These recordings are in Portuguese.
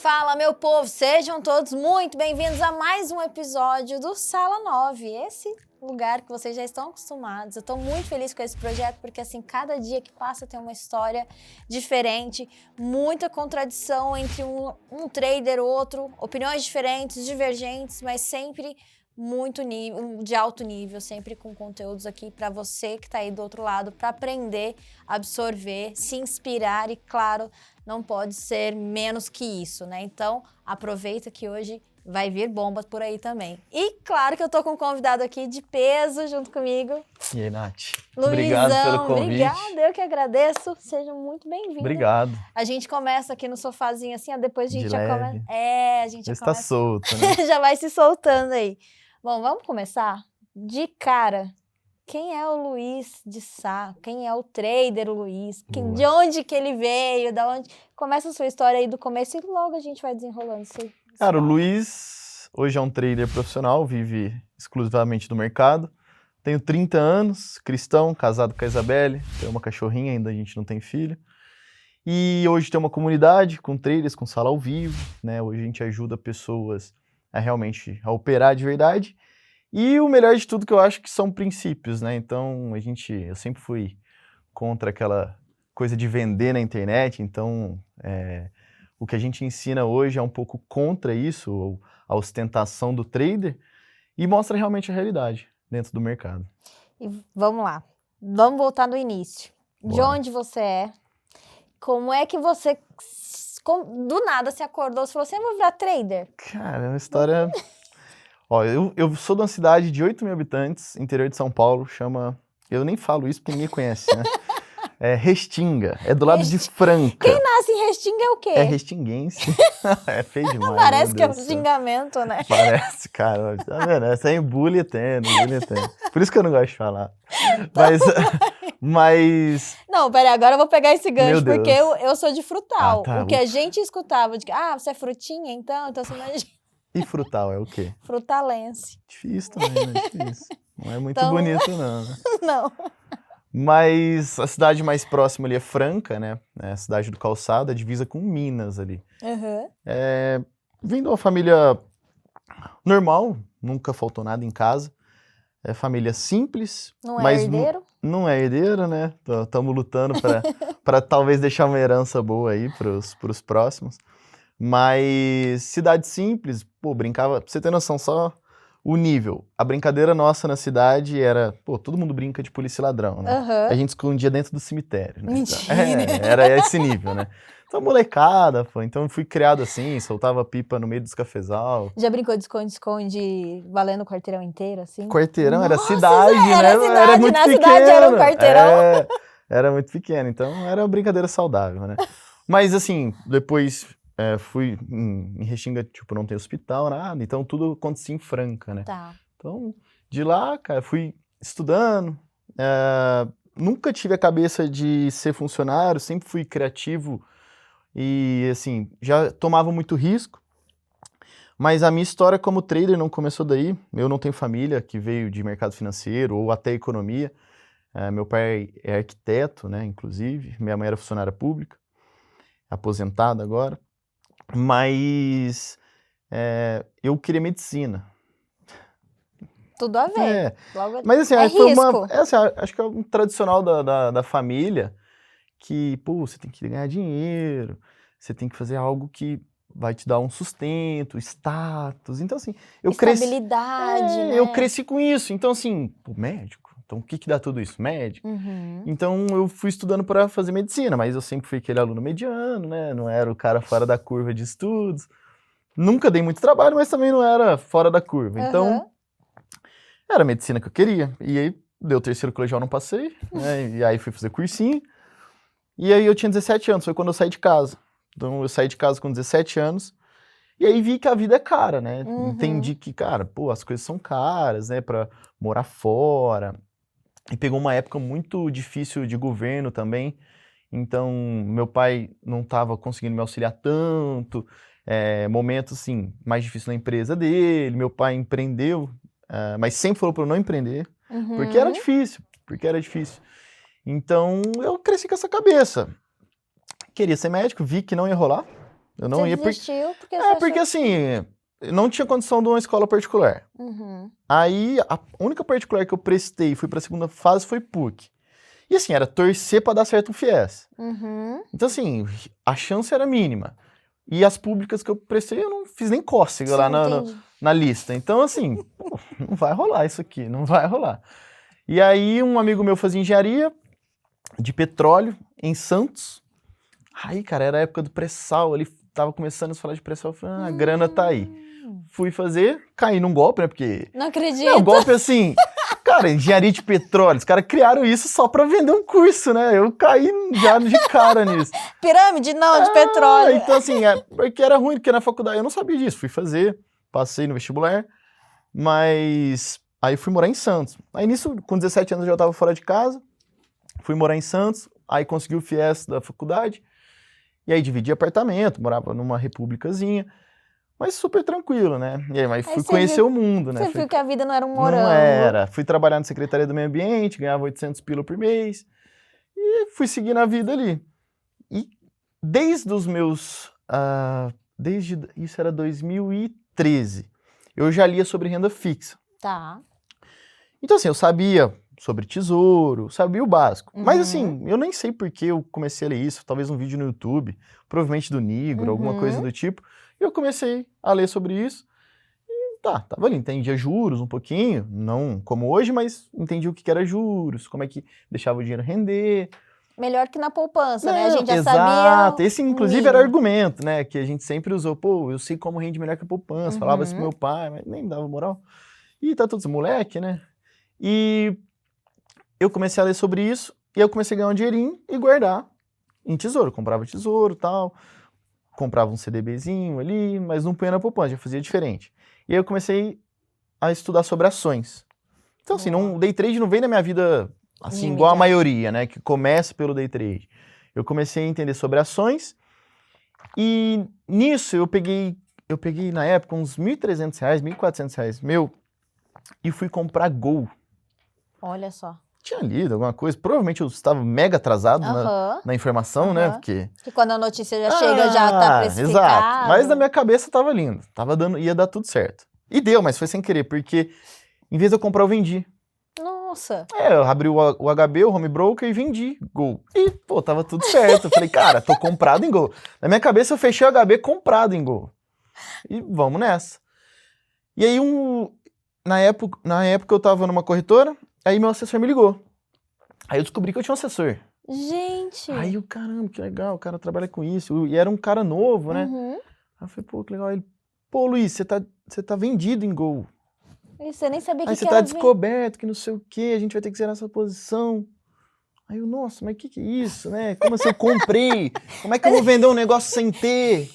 Fala, meu povo! Sejam todos muito bem-vindos a mais um episódio do Sala 9. Esse lugar que vocês já estão acostumados. Eu tô muito feliz com esse projeto porque, assim, cada dia que passa tem uma história diferente, muita contradição entre um trader e outro, opiniões diferentes, divergentes, mas sempre muito nível, de alto nível, sempre com conteúdos aqui para você que tá aí do outro lado, para aprender, absorver, se inspirar e, claro, não pode ser menos que isso, né? Então, aproveita que hoje vai vir bomba por aí também. E claro que eu tô com um convidado aqui de peso junto comigo. E aí, Nath? Luizão, obrigado pelo convite. Obrigada, eu que agradeço. Seja muito bem-vindo. Obrigado. A gente começa aqui no sofazinho assim, ó, depois a gente De já leve. começa. A gente já Está começa. solto, né? Já vai se soltando aí. Bom, vamos começar? De cara, quem é o Luiz de Sá? Quem é o trader Luiz? De onde que ele veio? Da onde? Começa a sua história aí do começo e logo a gente vai desenrolando isso aí. Cara, o Luiz hoje é um trader profissional, vive exclusivamente do mercado. Tenho 30 anos, cristão, casado com a Isabelle, tenho uma cachorrinha, ainda a gente não tem filho. E hoje tem uma comunidade com traders, com sala ao vivo, né? Hoje a gente ajuda pessoas a realmente operar de verdade. E o melhor de tudo que eu acho que são princípios, né? Então, eu sempre fui contra aquela coisa de vender na internet, então o que a gente ensina hoje é um pouco contra isso, a ostentação do trader, e mostra realmente a realidade dentro do mercado. E vamos lá, vamos voltar no início. Bora. De onde você é? Como é que você, do nada, se acordou e falou assim, eu vou virar trader? Cara, é uma história... Ó, eu sou de uma cidade de 8 mil habitantes, interior de São Paulo, chama... Eu nem falo isso porque ninguém conhece, né? É Restinga, é do lado de Franca. Quem nasce em Restinga é o quê? É restinguense. É feio demais. Parece que é um xingamento, né? Parece, cara. Tá vendo? Essa é bullying tendo. Por isso que eu não gosto de falar. Mas... Não, peraí, agora eu vou pegar esse gancho, Meu Deus. porque eu sou de frutal. Tá, o que a gente escutava, de que, você é frutinha, então você não é... E frutal é o quê? Frutalense. Difícil também, né? Difícil. Não é muito Então... bonito, não. Né? Não. Mas a cidade mais próxima ali é Franca, né? É a cidade do Calçado, a divisa com Minas ali. Uhum. Vim de uma família normal, nunca faltou nada em casa. É família simples. Não é mas herdeiro? Não é herdeiro, né? Estamos lutando para talvez deixar uma herança boa aí pros próximos. Mas cidade simples, pô, brincava, pra você ter noção, só o nível. A brincadeira nossa na cidade era, pô, todo mundo brinca de polícia e ladrão, né? Uhum. A gente escondia dentro do cemitério, né? Mentira! Então, era esse nível, né? Então, molecada, pô, então eu fui criado assim, soltava pipa no meio dos cafezal. Já brincou de esconde-esconde valendo o quarteirão inteiro, assim? Quarteirão, Nossa, era cidade, era né? cidade, Era muito na pequeno. cidade era um quarteirão. Era muito pequeno, então era uma brincadeira saudável, né? Mas assim, depois... fui em Restinga, tipo, não tem hospital, nada, então tudo acontecia em Franca, né? Tá. Então, de lá, cara, fui estudando, nunca tive a cabeça de ser funcionário, sempre fui criativo e, assim, já tomava muito risco, mas a minha história como trader não começou daí. Eu não tenho família que veio de mercado financeiro ou até economia. Meu pai é arquiteto, né, inclusive, minha mãe era funcionária pública, aposentada agora. Mas eu queria medicina. Tudo a ver. Logo... Mas assim, risco. Acho que é um tradicional da família que, pô, você tem que ganhar dinheiro, você tem que fazer algo que vai te dar um sustento, status. Então, assim, Estabilidade, né? Eu cresci com isso. Então, assim, pô, médico. Então, o que dá tudo isso? Médico. Uhum. Então, eu fui estudando para fazer medicina, mas eu sempre fui aquele aluno mediano, né? Não era o cara fora da curva de estudos. Nunca dei muito trabalho, mas também não era fora da curva. Então, era a medicina que eu queria. E aí, deu o terceiro colegial, não passei, né? E aí fui fazer cursinho. E aí eu tinha 17 anos, foi quando eu saí de casa. Então, eu saí de casa com 17 anos. E aí vi que a vida é cara, né? Uhum. Entendi que, cara, pô, as coisas são caras, né? Pra morar fora. E pegou uma época muito difícil de governo também, então meu pai não estava conseguindo me auxiliar tanto, momento assim, mais difícil na empresa dele, meu pai empreendeu, mas sempre falou para eu não empreender, porque era difícil, Então eu cresci com essa cabeça, queria ser médico, vi que não ia rolar, Eu não ia desistiu porque porque assim, eu não tinha condição de uma escola particular. Aí, a única particular que eu prestei e fui pra segunda fase foi PUC. E assim, era torcer pra dar certo o FIES. Então assim, a chance era mínima. E as públicas que eu prestei, eu não fiz nem cócega lá na lista. Então assim, não vai rolar isso aqui, não vai rolar. E aí um amigo meu fazia engenharia de petróleo em Santos. Aí, cara, era a época do pré-sal, ele tava começando a falar de pré-sal, eu falei, a grana tá aí. Fui fazer, caí num golpe, né, porque... Não acredito. Não, golpe assim, cara, engenharia de petróleo, os caras criaram isso só pra vender um curso, né, eu caí já de cara nisso. Pirâmide? Não, de petróleo. Então assim, porque era ruim, porque na faculdade eu não sabia disso, fui fazer, passei no vestibular, mas aí fui morar em Santos. Aí nisso, com 17 anos eu já tava fora de casa, fui morar em Santos, aí consegui o FIES da faculdade, e aí dividi apartamento, morava numa repúblicazinha, mas super tranquilo, né? E aí, mas fui conhecer o mundo, né? Você viu que a vida não era um morango. Não era. Fui trabalhar na Secretaria do Meio Ambiente, ganhava 800 pila por mês, e fui seguindo a vida ali. E desde os meus... isso era 2013, eu já lia sobre renda fixa. Tá. Então assim, eu sabia sobre tesouro, sabia o básico. Mas assim, eu nem sei por que eu comecei a ler isso, talvez um vídeo no YouTube, provavelmente do Nigro, alguma coisa do tipo. E eu comecei a ler sobre isso e tava ali, entendia juros um pouquinho, não como hoje, mas entendi o que era juros, como é que deixava o dinheiro render. Melhor que na poupança, né? A gente já exato. sabia. Esse, inclusive, era argumento, né? Que a gente sempre usou, pô, eu sei como rende melhor que a poupança. Falava isso pro meu pai, mas nem me dava moral. E tá tudo moleque, né? E eu comecei a ler sobre isso, e eu comecei a ganhar um dinheirinho e guardar em tesouro. Comprava tesouro e tal, comprava um CDBzinho ali, mas não punha na poupança, já fazia diferente. E aí eu comecei a estudar sobre ações. Então, assim, o day trade não veio na minha vida, assim, igual a maioria, né? Que começa pelo day trade. Eu comecei a entender sobre ações, e nisso eu peguei na época uns R$1.300, R$1.400 meu, e fui comprar Gol. Olha só. Tinha lido alguma coisa, provavelmente eu estava mega atrasado na informação, né? Porque quando a notícia já chega, já tá precificado. Exato, mas na minha cabeça tava lindo, ia dar tudo certo. E deu, mas foi sem querer, porque em vez de eu comprar, eu vendi. Nossa! Eu abri o HB, o Home Broker, e vendi Gol. E, pô, tava tudo certo. Eu falei, cara, tô comprado em Gol. Na minha cabeça eu fechei o HB comprado em Gol. E vamos nessa. E aí, na época eu tava numa corretora, aí meu assessor me ligou. Aí eu descobri que eu tinha um assessor. Gente! Aí eu, caramba, que legal, o cara trabalha com isso. E era um cara novo, né? Aí eu falei, pô, que legal. Aí ele, pô, Luiz, você tá vendido em Gol. E você nem sabia que Aí você era. tá descoberto, que não sei o quê, a gente vai ter que zerar essa posição. Aí eu, nossa, mas que é isso, né? Como assim eu comprei? Como é que eu vou vender um negócio sem ter?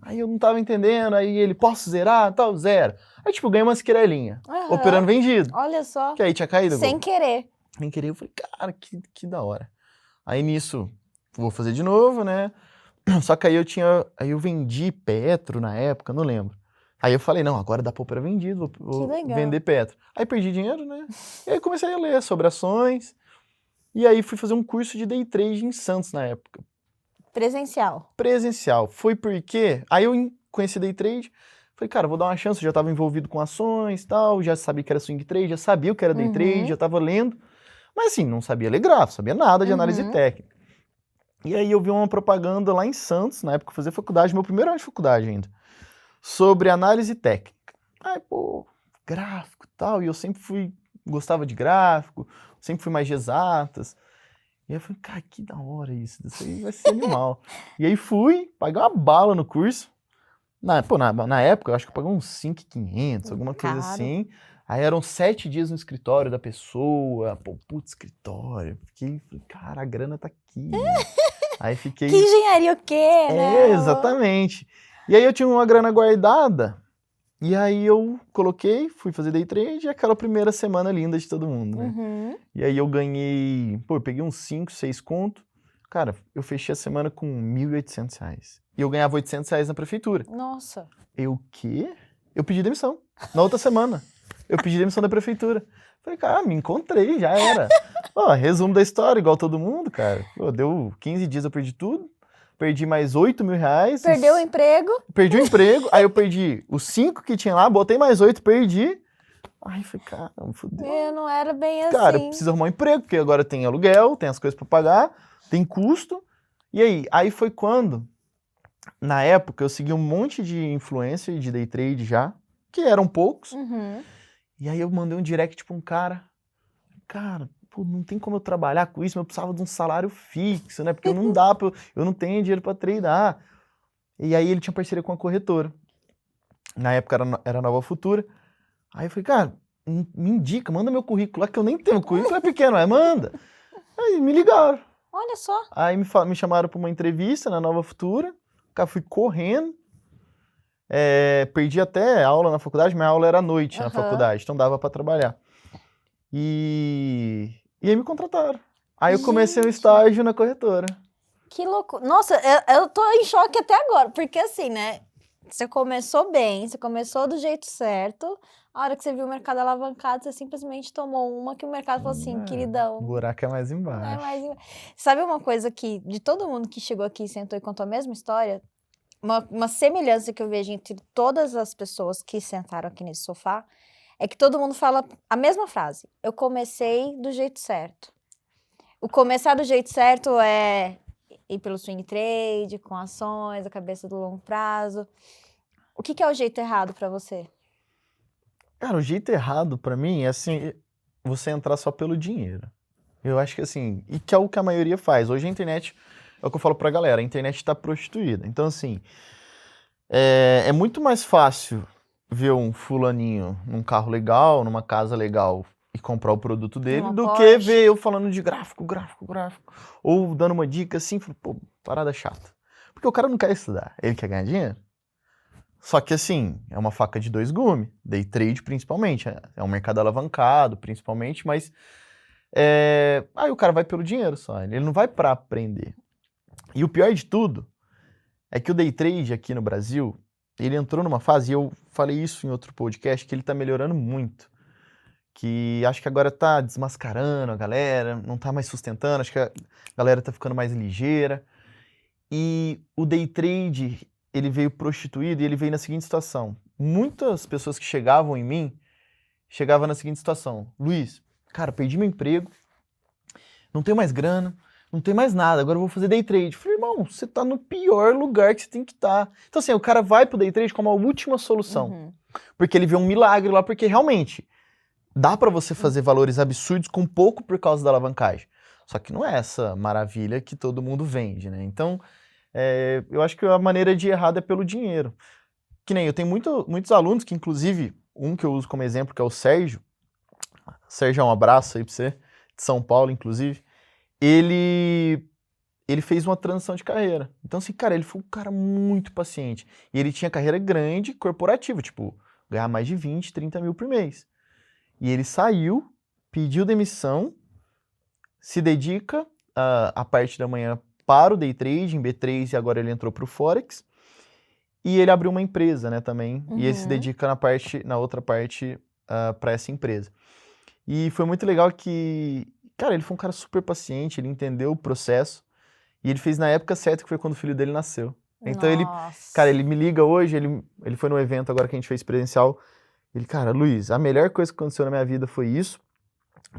Aí eu não tava entendendo, aí ele, posso zerar? Tal, zero. Aí, tipo, ganhei uma esquerelinha, operando vendido. Olha só. Que aí tinha caído. Sem querer. Sem querer, eu falei, cara, que da hora. Aí nisso, vou fazer de novo, né? Só que aí eu vendi Petro na época, não lembro. Aí eu falei, não, agora dá pra operar vendido, vou vender Petro. Aí perdi dinheiro, né? E aí comecei a ler sobre ações. E aí fui fazer um curso de day trade em Santos na época. Presencial. Foi porque... Aí eu conheci day trade, falei, cara, vou dar uma chance, eu já estava envolvido com ações e tal, já sabia que era swing trade, já sabia o que era day trade, já estava lendo. Mas assim, não sabia ler gráfico, sabia nada de análise técnica. E aí eu vi uma propaganda lá em Santos, na época eu fazia faculdade, meu primeiro ano de faculdade ainda, sobre análise técnica. Aí, pô, gráfico e tal, e eu sempre gostava de gráfico, sempre fui mais de exatas. E aí eu falei, cara, que da hora isso aí vai ser animal. E aí fui, paguei uma bala no curso. Na época, eu acho que eu paguei uns 5.500, alguma coisa assim. Aí eram 7 dias no escritório da pessoa. Pô, puto escritório. Falei, cara, a grana tá aqui. Aí fiquei... Que engenharia o quê, né? Exatamente. E aí eu tinha uma grana guardada. E aí eu coloquei, fui fazer day trade, e aquela primeira semana linda de todo mundo, né? E aí eu ganhei, eu peguei uns 5, 6 conto. Cara, eu fechei a semana com R$1.800. E eu ganhava R$800 na prefeitura. Nossa. Eu, o quê? Eu pedi demissão. Na outra semana. Eu pedi demissão da prefeitura. Falei, cara, me encontrei, já era. Resumo da história, igual todo mundo, cara. Deu 15 dias, eu perdi tudo. perdi mais 8 mil reais. Perdeu o emprego. Perdi o emprego, aí eu perdi os 5 que tinha lá, botei mais 8, perdi. Aí falei, caramba, fudeu. Eu não era bem assim. Cara, eu preciso arrumar um emprego, porque agora tem aluguel, tem as coisas pra pagar, tem custo. E aí? Aí foi quando, na época, eu segui um monte de influencer de day trade já, que eram poucos. Uhum. E aí eu mandei um direct pra um cara, pô, não tem como eu trabalhar com isso, mas eu precisava de um salário fixo, né? Porque não dá, eu não tenho dinheiro pra tradar. E aí ele tinha parceria com a corretora. Na época era Nova Futura. Aí eu falei, cara, me indica, manda meu currículo lá, que eu nem tenho, o currículo é pequeno, mas manda. Aí me ligaram. Olha só. Aí me chamaram pra uma entrevista na Nova Futura, cara, fui correndo, perdi até aula na faculdade, minha aula era à noite na faculdade, então dava pra trabalhar. E aí me contrataram. Aí eu comecei um estágio na corretora. Que louco. Nossa, eu tô em choque até agora, porque assim, né? Você começou bem, você começou do jeito certo. A hora que você viu o mercado alavancado, você simplesmente tomou uma que o mercado falou assim, queridão. O buraco é mais embaixo. Sabe uma coisa que, de todo mundo que chegou aqui, sentou e contou a mesma história? Uma semelhança que eu vejo entre todas as pessoas que sentaram aqui nesse sofá, é que todo mundo fala a mesma frase. Eu comecei do jeito certo. O começar do jeito certo é ir pelo swing trade, com ações, a cabeça do longo prazo. O que é o jeito errado pra você? Cara, o jeito errado pra mim é assim, você entrar só pelo dinheiro. Eu acho que assim, e que é o que a maioria faz. Hoje a internet, é o que eu falo pra galera, a internet tá prostituída. Então assim, é muito mais fácil ver um fulaninho num carro legal, numa casa legal e comprar o produto dele, do que ver eu falando de gráfico. Ou dando uma dica assim, pô, parada chata. Porque o cara não quer estudar, ele quer ganhar dinheiro. Só que assim, é uma faca de dois gumes, day trade principalmente, é um mercado alavancado principalmente, mas aí o cara vai pelo dinheiro só, ele não vai pra aprender. E o pior de tudo é que o day trade aqui no Brasil, ele entrou numa fase, e eu falei isso em outro podcast, que ele tá melhorando muito. Que acho que agora tá desmascarando a galera, não tá mais sustentando, acho que a galera tá ficando mais ligeira. E o day trade, ele veio prostituído e ele veio na seguinte situação. Muitas pessoas que chegavam em mim, chegavam na seguinte situação. Luiz, cara, perdi meu emprego, não tenho mais grana, não tenho mais nada, agora eu vou fazer day trade. Eu falei, irmão, você tá no pior lugar que você tem que estar. Então assim, o cara vai pro day trade como a última solução. Porque ele vê um milagre lá, porque realmente dá pra você fazer valores absurdos com pouco por causa da alavancagem. Só que não é essa maravilha que todo mundo vende, né? Então, eu acho que a maneira de ir errado é pelo dinheiro. Que nem eu tenho muitos alunos, que inclusive, um que eu uso como exemplo, que é o Sérgio. Sérgio, um abraço aí pra você, de São Paulo, inclusive. Ele fez uma transição de carreira. Então, assim, cara, ele foi um cara muito paciente. E ele tinha carreira grande, corporativa, tipo, ganhar mais de 20, 30 mil por mês. E ele saiu, pediu demissão, se dedica a parte da manhã para o day trade, em B3, e agora ele entrou para o Forex. E ele abriu uma empresa, né, também. E ele se dedica na outra parte para essa empresa. E foi muito legal que, cara, ele foi um cara super paciente, ele entendeu o processo. E ele fez na época certa, que foi quando o filho dele nasceu. Então ele me liga hoje, ele foi no evento agora que a gente fez presencial. Ele, cara, Luiz, a melhor coisa que aconteceu na minha vida foi isso,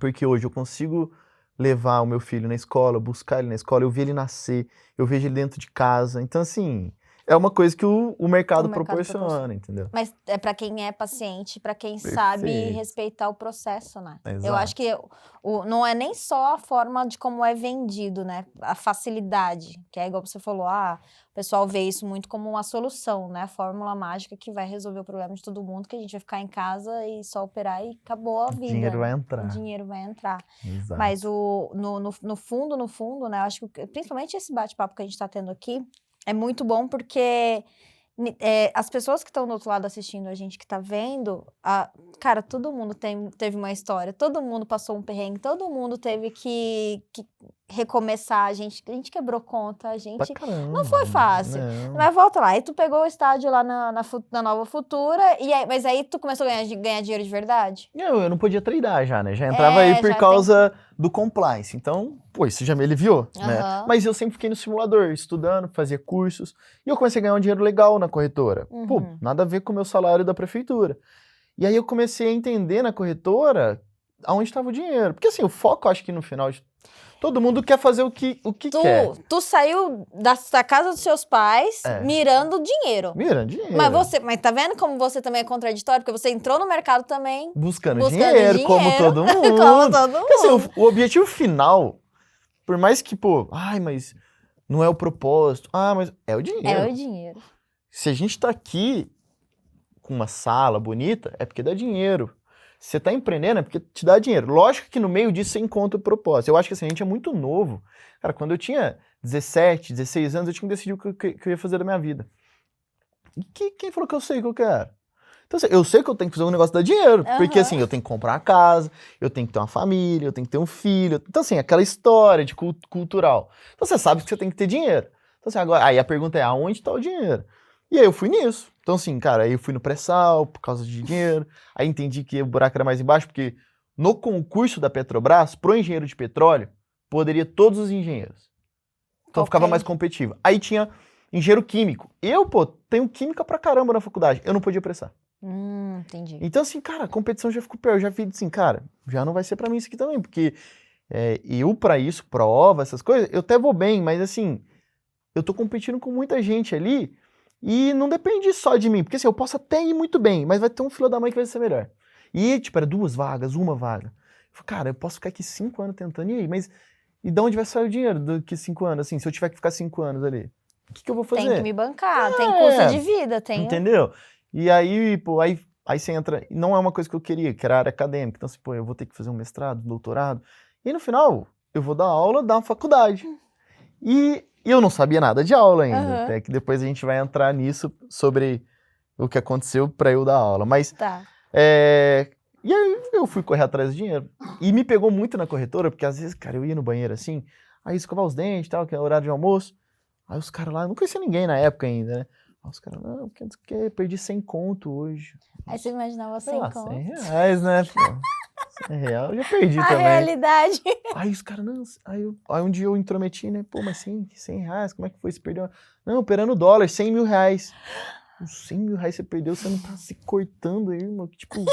porque hoje eu consigo levar o meu filho na escola, buscar ele na escola, eu vi ele nascer, eu vejo ele dentro de casa. Então, assim, é uma coisa que o mercado proporciona, entendeu? Mas é pra quem é paciente, pra quem sabe respeitar o processo, né? Exato. Eu acho que não é nem só a forma de como é vendido, né? A facilidade, que é igual você falou, o pessoal vê isso muito como uma solução, né? A fórmula mágica que vai resolver o problema de todo mundo, que a gente vai ficar em casa e só operar e acabou a vida. O dinheiro vai entrar. O dinheiro vai entrar. Exato. Mas no fundo, né? Eu acho que principalmente esse bate-papo que a gente tá tendo aqui, é muito bom porque as pessoas que estão do outro lado assistindo a gente, que tá vendo, cara, todo mundo teve uma história, todo mundo passou um perrengue, todo mundo teve que recomeçar, a gente quebrou conta, a Pra gente... caramba. Não foi fácil. Não. Mas volta lá, aí tu pegou o estádio lá na Nova Futura, mas aí tu começou a ganhar dinheiro de verdade? Eu não podia treinar já, né? Já entrava É, aí por já causa do compliance. Então, pô, isso já me aliviou, né? Aham. Mas eu sempre fiquei no simulador, estudando, fazia cursos. E eu comecei a ganhar um dinheiro legal na corretora. Pô, Uhum. nada a ver com o meu salário da prefeitura. E aí eu comecei a entender na corretora aonde estava o dinheiro. Porque assim, o foco, eu acho que no final, todo mundo quer fazer o que quer. Tu saiu da casa dos seus pais É. mirando dinheiro. Mirando dinheiro. Mas tá vendo como você também é contraditório? Porque você entrou no mercado também Buscando buscando dinheiro, como todo mundo. como todo mundo. Porque, assim, o objetivo final, por mais que, pô, mas não é o propósito. Mas é o dinheiro. É o dinheiro. Se a gente tá aqui com uma sala bonita, é porque dá dinheiro. Se você tá empreendendo, é porque te dá dinheiro. Lógico que no meio disso você encontra o propósito. Eu acho que assim, a gente é muito novo. Cara, quando eu tinha 17, 16 anos, eu tinha que decidir o que eu ia fazer da minha vida. E quem falou que eu sei o que eu quero? Então, assim, eu sei que eu tenho que fazer um negócio que dá dinheiro. Porque, assim, eu tenho que comprar uma casa, eu tenho que ter uma família, eu tenho que ter um filho. Então, assim, aquela história de cultural. Então, você sabe que você tem que ter dinheiro. Então, assim, agora, aí a pergunta é, aonde está o dinheiro? E aí eu fui nisso. Então, assim, cara, aí eu fui no pré-sal por causa de dinheiro. Aí entendi que o buraco era mais embaixo, porque no concurso da Petrobras, pro engenheiro de petróleo, poderia todos os engenheiros. Então ficava mais competitivo. Aí tinha engenheiro químico. Eu, pô, tenho química pra caramba na faculdade. Eu não podia prestar. Entendi. Então, assim, cara, a competição já ficou pior. Eu já vi assim, cara, já não vai ser pra mim isso aqui também, porque eu pra isso, prova, essas coisas, eu até vou bem, mas assim, eu tô competindo com muita gente ali e não depende só de mim, porque assim, eu posso até ir muito bem, mas vai ter um filho da mãe que vai ser melhor. E, tipo, era 2 vagas, 1 vaga. Eu falei, cara, eu posso ficar aqui 5 anos tentando, e aí? Mas e de onde vai sair o dinheiro daqui 5 anos, assim, se eu tiver que ficar 5 anos ali? O que eu vou fazer? Tem que me bancar, tem custo de vida, tem... Entendeu? E aí, pô, aí você entra, não é uma coisa que eu queria, que era área acadêmica, então assim, pô, eu vou ter que fazer um mestrado, um doutorado, e no final, eu vou dar aula da faculdade. E eu não sabia nada de aula ainda, até que depois a gente vai entrar nisso, sobre o que aconteceu pra eu dar aula, mas... Tá. E aí eu fui correr atrás do dinheiro, e me pegou muito na corretora, porque às vezes, cara, eu ia no banheiro assim, aí escovar os dentes e tal, que é horário de almoço, aí os caras lá, eu não conhecia ninguém na época ainda, né? Aí os caras, não, porque perdi 100 conto hoje. Aí você imaginava 100 conto. 100 reais, né, pô? 100 reais, eu já perdi A também. realidade. Aí os caras, não, aí um dia eu intrometi, né, pô, mas 100 reais, como é que foi? Você perdeu? Não, operando dólar, 100 mil reais. 100 mil reais você perdeu, você não tá se cortando aí, irmão? Tipo,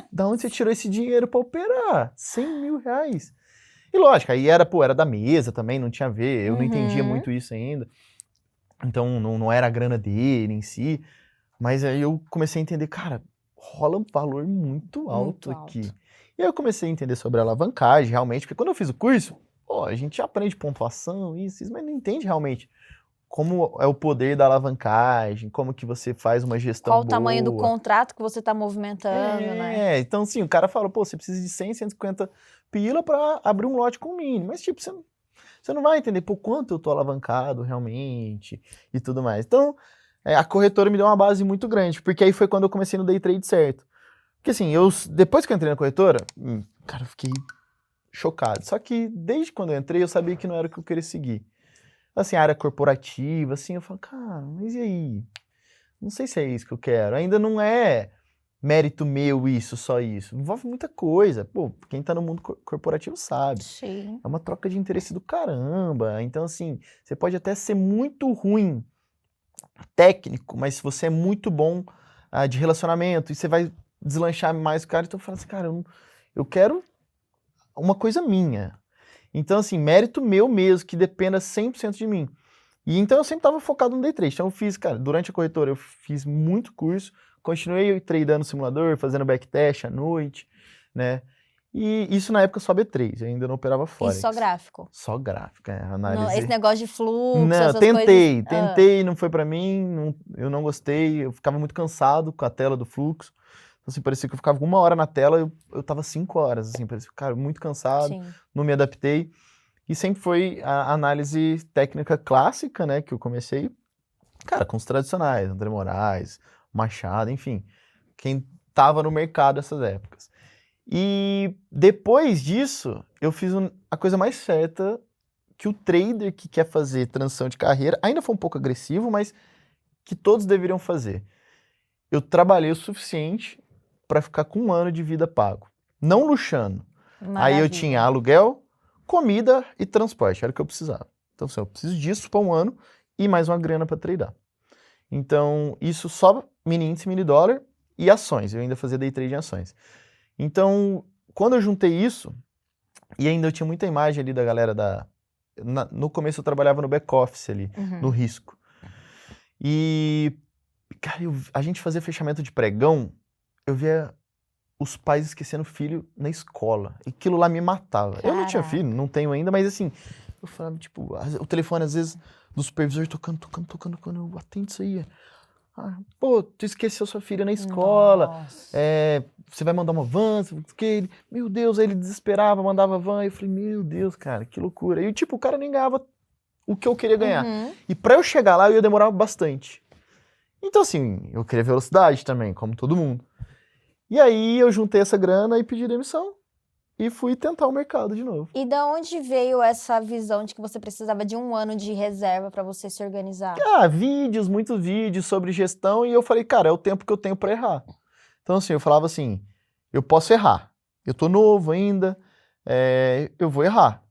da onde você tirou esse dinheiro pra operar? 100 mil reais. E lógico, aí era da mesa também, não tinha a ver, eu não entendia muito isso ainda. Então, não era a grana dele em si, mas aí eu comecei a entender, cara, rola um valor muito alto aqui. E aí eu comecei a entender sobre a alavancagem, realmente, porque quando eu fiz o curso, pô, a gente aprende pontuação, isso, mas não entende realmente como é o poder da alavancagem, como que você faz uma gestão boa. Qual o tamanho do contrato que você tá movimentando, né? Então sim, o cara fala, pô, você precisa de 100, 150 pila pra abrir um lote com mínimo, mas tipo, você não vai entender por quanto eu tô alavancado realmente e tudo mais. Então, a corretora me deu uma base muito grande, porque aí foi quando eu comecei no day trade certo. Porque assim, depois que eu entrei na corretora, cara, eu fiquei chocado. Só que desde quando eu entrei, eu sabia que não era o que eu queria seguir. Assim, a área corporativa, assim, eu falo, cara, mas e aí? Não sei se é isso que eu quero. Ainda não é mérito meu isso, só isso. Envolve muita coisa. Pô, quem tá no mundo corporativo sabe. Sim. É uma troca de interesse do caramba. Então, assim, você pode até ser muito ruim técnico, mas se você é muito bom de relacionamento, e você vai deslanchar mais o cara, então eu falo assim, cara, eu quero uma coisa minha. Então, assim, mérito meu mesmo, que dependa 100% de mim. E então eu sempre estava focado no day trade. Então eu fiz, cara, durante a corretora eu fiz muito curso, continuei tradando simulador, fazendo backtest à noite, né? E isso na época só B3, eu ainda não operava Forex. E só gráfico? Só gráfico, análise. Esse negócio de fluxo, não, essas tentei, não foi pra mim, eu não gostei, eu ficava muito cansado com a tela do fluxo. Então, assim, parecia que eu ficava 1 hora na tela, eu tava 5 horas, assim, parecia, cara, muito cansado, Sim. não me adaptei. E sempre foi a análise técnica clássica, né, que eu comecei, cara, com os tradicionais, André Moraes, Machado, enfim, quem tava no mercado nessas épocas. E depois disso, eu fiz a coisa mais certa que o trader que quer fazer transição de carreira, ainda foi um pouco agressivo, mas que todos deveriam fazer. Eu trabalhei o suficiente para ficar com 1 ano de vida pago. Não luxando. Aí eu tinha aluguel, comida e transporte, era o que eu precisava. Então, assim, eu preciso disso para 1 ano e mais uma grana para tradar. Então, isso só mini índice, mini dólar e ações. Eu ainda fazia day trade em ações. Então, quando eu juntei isso, e ainda eu tinha muita imagem ali da galera no começo eu trabalhava no back-office ali, no risco. E, cara, a gente fazia fechamento de pregão, eu via os pais esquecendo o filho na escola. E aquilo lá me matava. Caraca. Eu não tinha filho, não tenho ainda, mas assim, eu falava, tipo, o telefone às vezes do supervisor tocando, eu atendo isso aí. Pô, tu esqueceu sua filha na escola, você vai mandar uma van, meu Deus, aí ele desesperava, mandava van, eu falei, meu Deus, cara, que loucura. E tipo, o cara nem ganhava o que eu queria ganhar. E pra eu chegar lá, eu ia demorar bastante. Então assim, eu queria velocidade também, como todo mundo. E aí eu juntei essa grana e pedi demissão. E fui tentar o mercado de novo. E da onde veio essa visão de que você precisava de 1 ano de reserva para você se organizar? Muitos vídeos sobre gestão, e eu falei, cara, é o tempo que eu tenho para errar. Então, assim, eu falava assim, eu posso errar. Eu tô novo ainda, eu vou errar.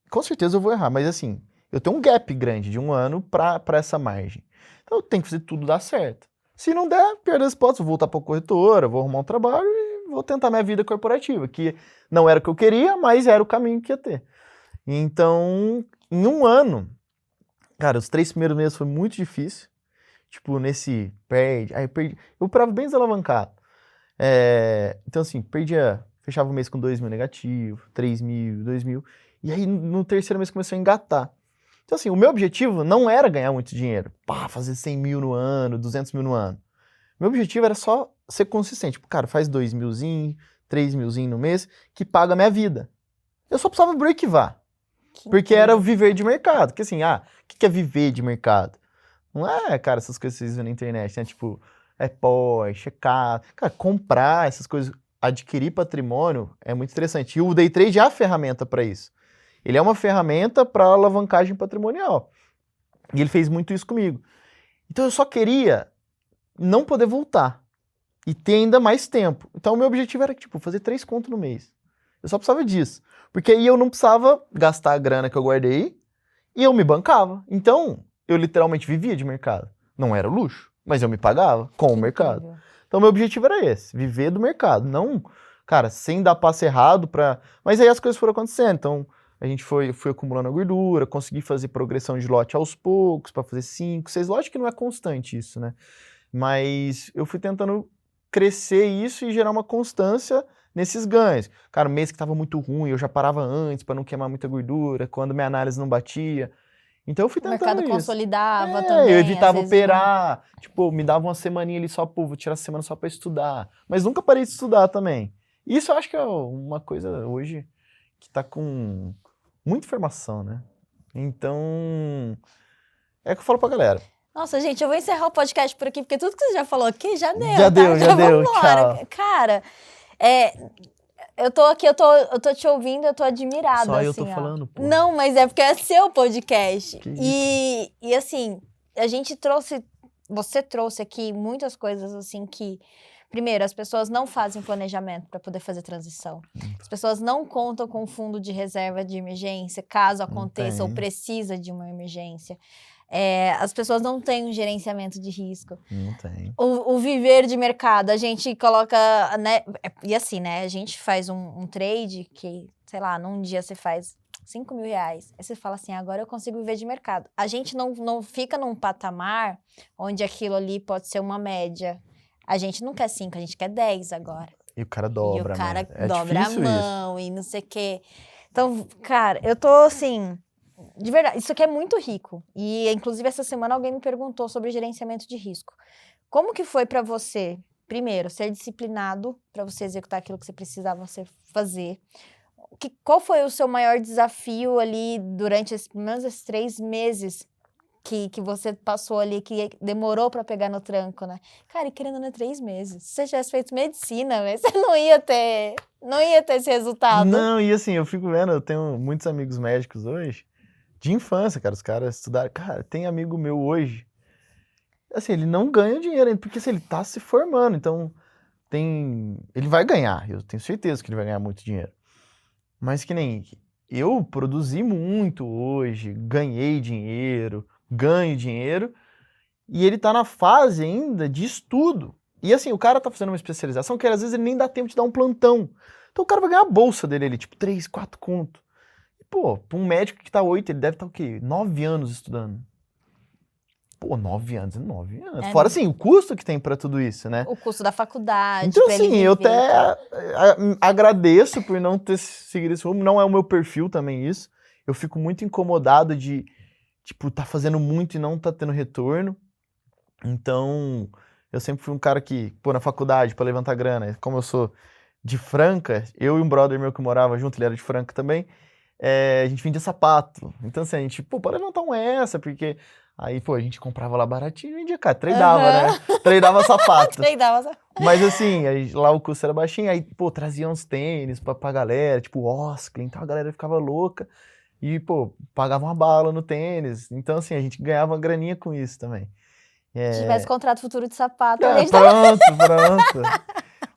Com certeza eu vou errar, mas assim, eu tenho um gap grande de 1 ano para essa margem. Então eu tenho que fazer tudo dar certo. Se não der, perder as hipóteses, vou voltar para a corretora, vou arrumar um trabalho e vou tentar minha vida corporativa, que não era o que eu queria, mas era o caminho que ia ter. Então, em 1 ano, cara, os 3 primeiros meses foi muito difícil. Tipo, perdi. Eu operava bem desalavancado. Então, assim, fechava o mês com 2 mil negativo, 3 mil, 2 mil. E aí, no terceiro mês, começou a engatar. Então, assim, o meu objetivo não era ganhar muito dinheiro. Fazer 100 mil no ano, 200 mil no ano. Meu objetivo era só ser consistente. Tipo, cara, faz 2 milzinho, 3 milzinho no mês, que paga a minha vida. Eu só precisava break-var. Porque era o viver de mercado. Porque assim, o que é viver de mercado? Não é, cara, essas coisas que vocês viram na internet, né? Tipo, Porsche, carro. Cara, comprar essas coisas, adquirir patrimônio é muito interessante. E o Day Trade é a ferramenta para isso. Ele é uma ferramenta para alavancagem patrimonial. E ele fez muito isso comigo. Então eu só queria não poder voltar. E ter ainda mais tempo. Então o meu objetivo era, tipo, fazer 3 contos no mês. Eu só precisava disso. Porque aí eu não precisava gastar a grana que eu guardei e eu me bancava. Então, eu literalmente vivia de mercado. Não era luxo, mas eu me pagava com o mercado. Então, meu objetivo era esse, viver do mercado. Não, cara, sem dar passo errado pra... Mas aí as coisas foram acontecendo. Então, a gente foi acumulando a gordura, consegui fazer progressão de lote aos poucos, para fazer 5, 6 lotes, que não é constante isso, né? Mas eu fui tentando crescer isso e gerar uma constância nesses ganhos. Cara, o mês que estava muito ruim, eu já parava antes para não queimar muita gordura, quando minha análise não batia. Então eu fui tentando isso. O mercado consolidava também. Eu evitava operar, tipo, me dava uma semaninha ali só, vou tirar a semana só para estudar. Mas nunca parei de estudar também. Isso eu acho que é uma coisa hoje que tá com muita informação, né? Então, é o que eu falo pra galera. Nossa, gente, eu vou encerrar o podcast por aqui, porque tudo que você já falou aqui já deu, Já deu. Tchau. Cara, eu tô aqui, eu tô te ouvindo, eu tô admirada. Só assim, eu tô falando, pô. Não, mas é porque é seu podcast. Que e assim, você trouxe aqui muitas coisas assim que... Primeiro, as pessoas não fazem planejamento para poder fazer transição. As pessoas não contam com um fundo de reserva de emergência, caso aconteça ou precisa de uma emergência. As pessoas não têm um gerenciamento de risco. Não tem. O viver de mercado, a gente coloca, né? E assim, né? A gente faz um trade que, sei lá, num dia você faz 5 mil reais. Aí você fala assim, agora eu consigo viver de mercado. A gente não fica num patamar onde aquilo ali pode ser uma média. A gente não quer 5, a gente quer 10 agora. E o cara dobra, E o cara né? dobra a mão e não sei o quê. Então, cara, eu tô assim... De verdade, isso aqui é muito rico. E, inclusive, essa semana alguém me perguntou sobre gerenciamento de risco. Como que foi pra você, primeiro, ser disciplinado pra você executar aquilo que você precisava fazer? Qual foi o seu maior desafio ali durante pelo menos esses 3 meses que você passou ali, que demorou pra pegar no tranco, né? Cara, e querendo ou não, 3 meses. Se você tivesse feito medicina, você não ia ter esse resultado. Não, e assim, eu fico vendo, eu tenho muitos amigos médicos hoje, de infância, cara. Os caras estudaram. Cara, tem amigo meu hoje, assim, ele não ganha dinheiro ainda, porque assim, ele tá se formando, então ele vai ganhar, eu tenho certeza que ele vai ganhar muito dinheiro. Mas que nem eu produzi muito hoje, ganhei dinheiro, ganho dinheiro, e ele tá na fase ainda de estudo. E assim, o cara tá fazendo uma especialização que às vezes ele nem dá tempo de dar um plantão. Então o cara vai ganhar a bolsa dele ali, tipo 3, 4 conto. E, pô, pra um médico que tá 8, ele deve estar o quê? 9 anos estudando. Pô, 9 anos, 9 anos. Fora assim, o custo que tem pra tudo isso, né? O custo da faculdade. Então pra ele assim, eu viver. até agradeço por não ter seguido esse rumo. Não é o meu perfil também isso. Eu fico muito incomodado de, tipo, tá fazendo muito e não tá tendo retorno. Então, eu sempre fui um cara que, pô, na faculdade, pra levantar grana, como eu sou de Franca, eu e um brother meu que morava junto, ele era de Franca também, a gente vendia sapato. Então, assim, a gente, pô, pode levantar um essa, porque aí, pô, a gente comprava lá baratinho e vendia, cara, tradava, né? Tradava sapato. Mas, assim, lá o custo era baixinho, aí, pô, trazia uns tênis pra galera, tipo, Oscar, então a galera ficava louca e, pô, pagava uma bala no tênis. Então, assim, a gente ganhava uma graninha com isso também. Se tivesse contrato futuro de sapato, Pronto.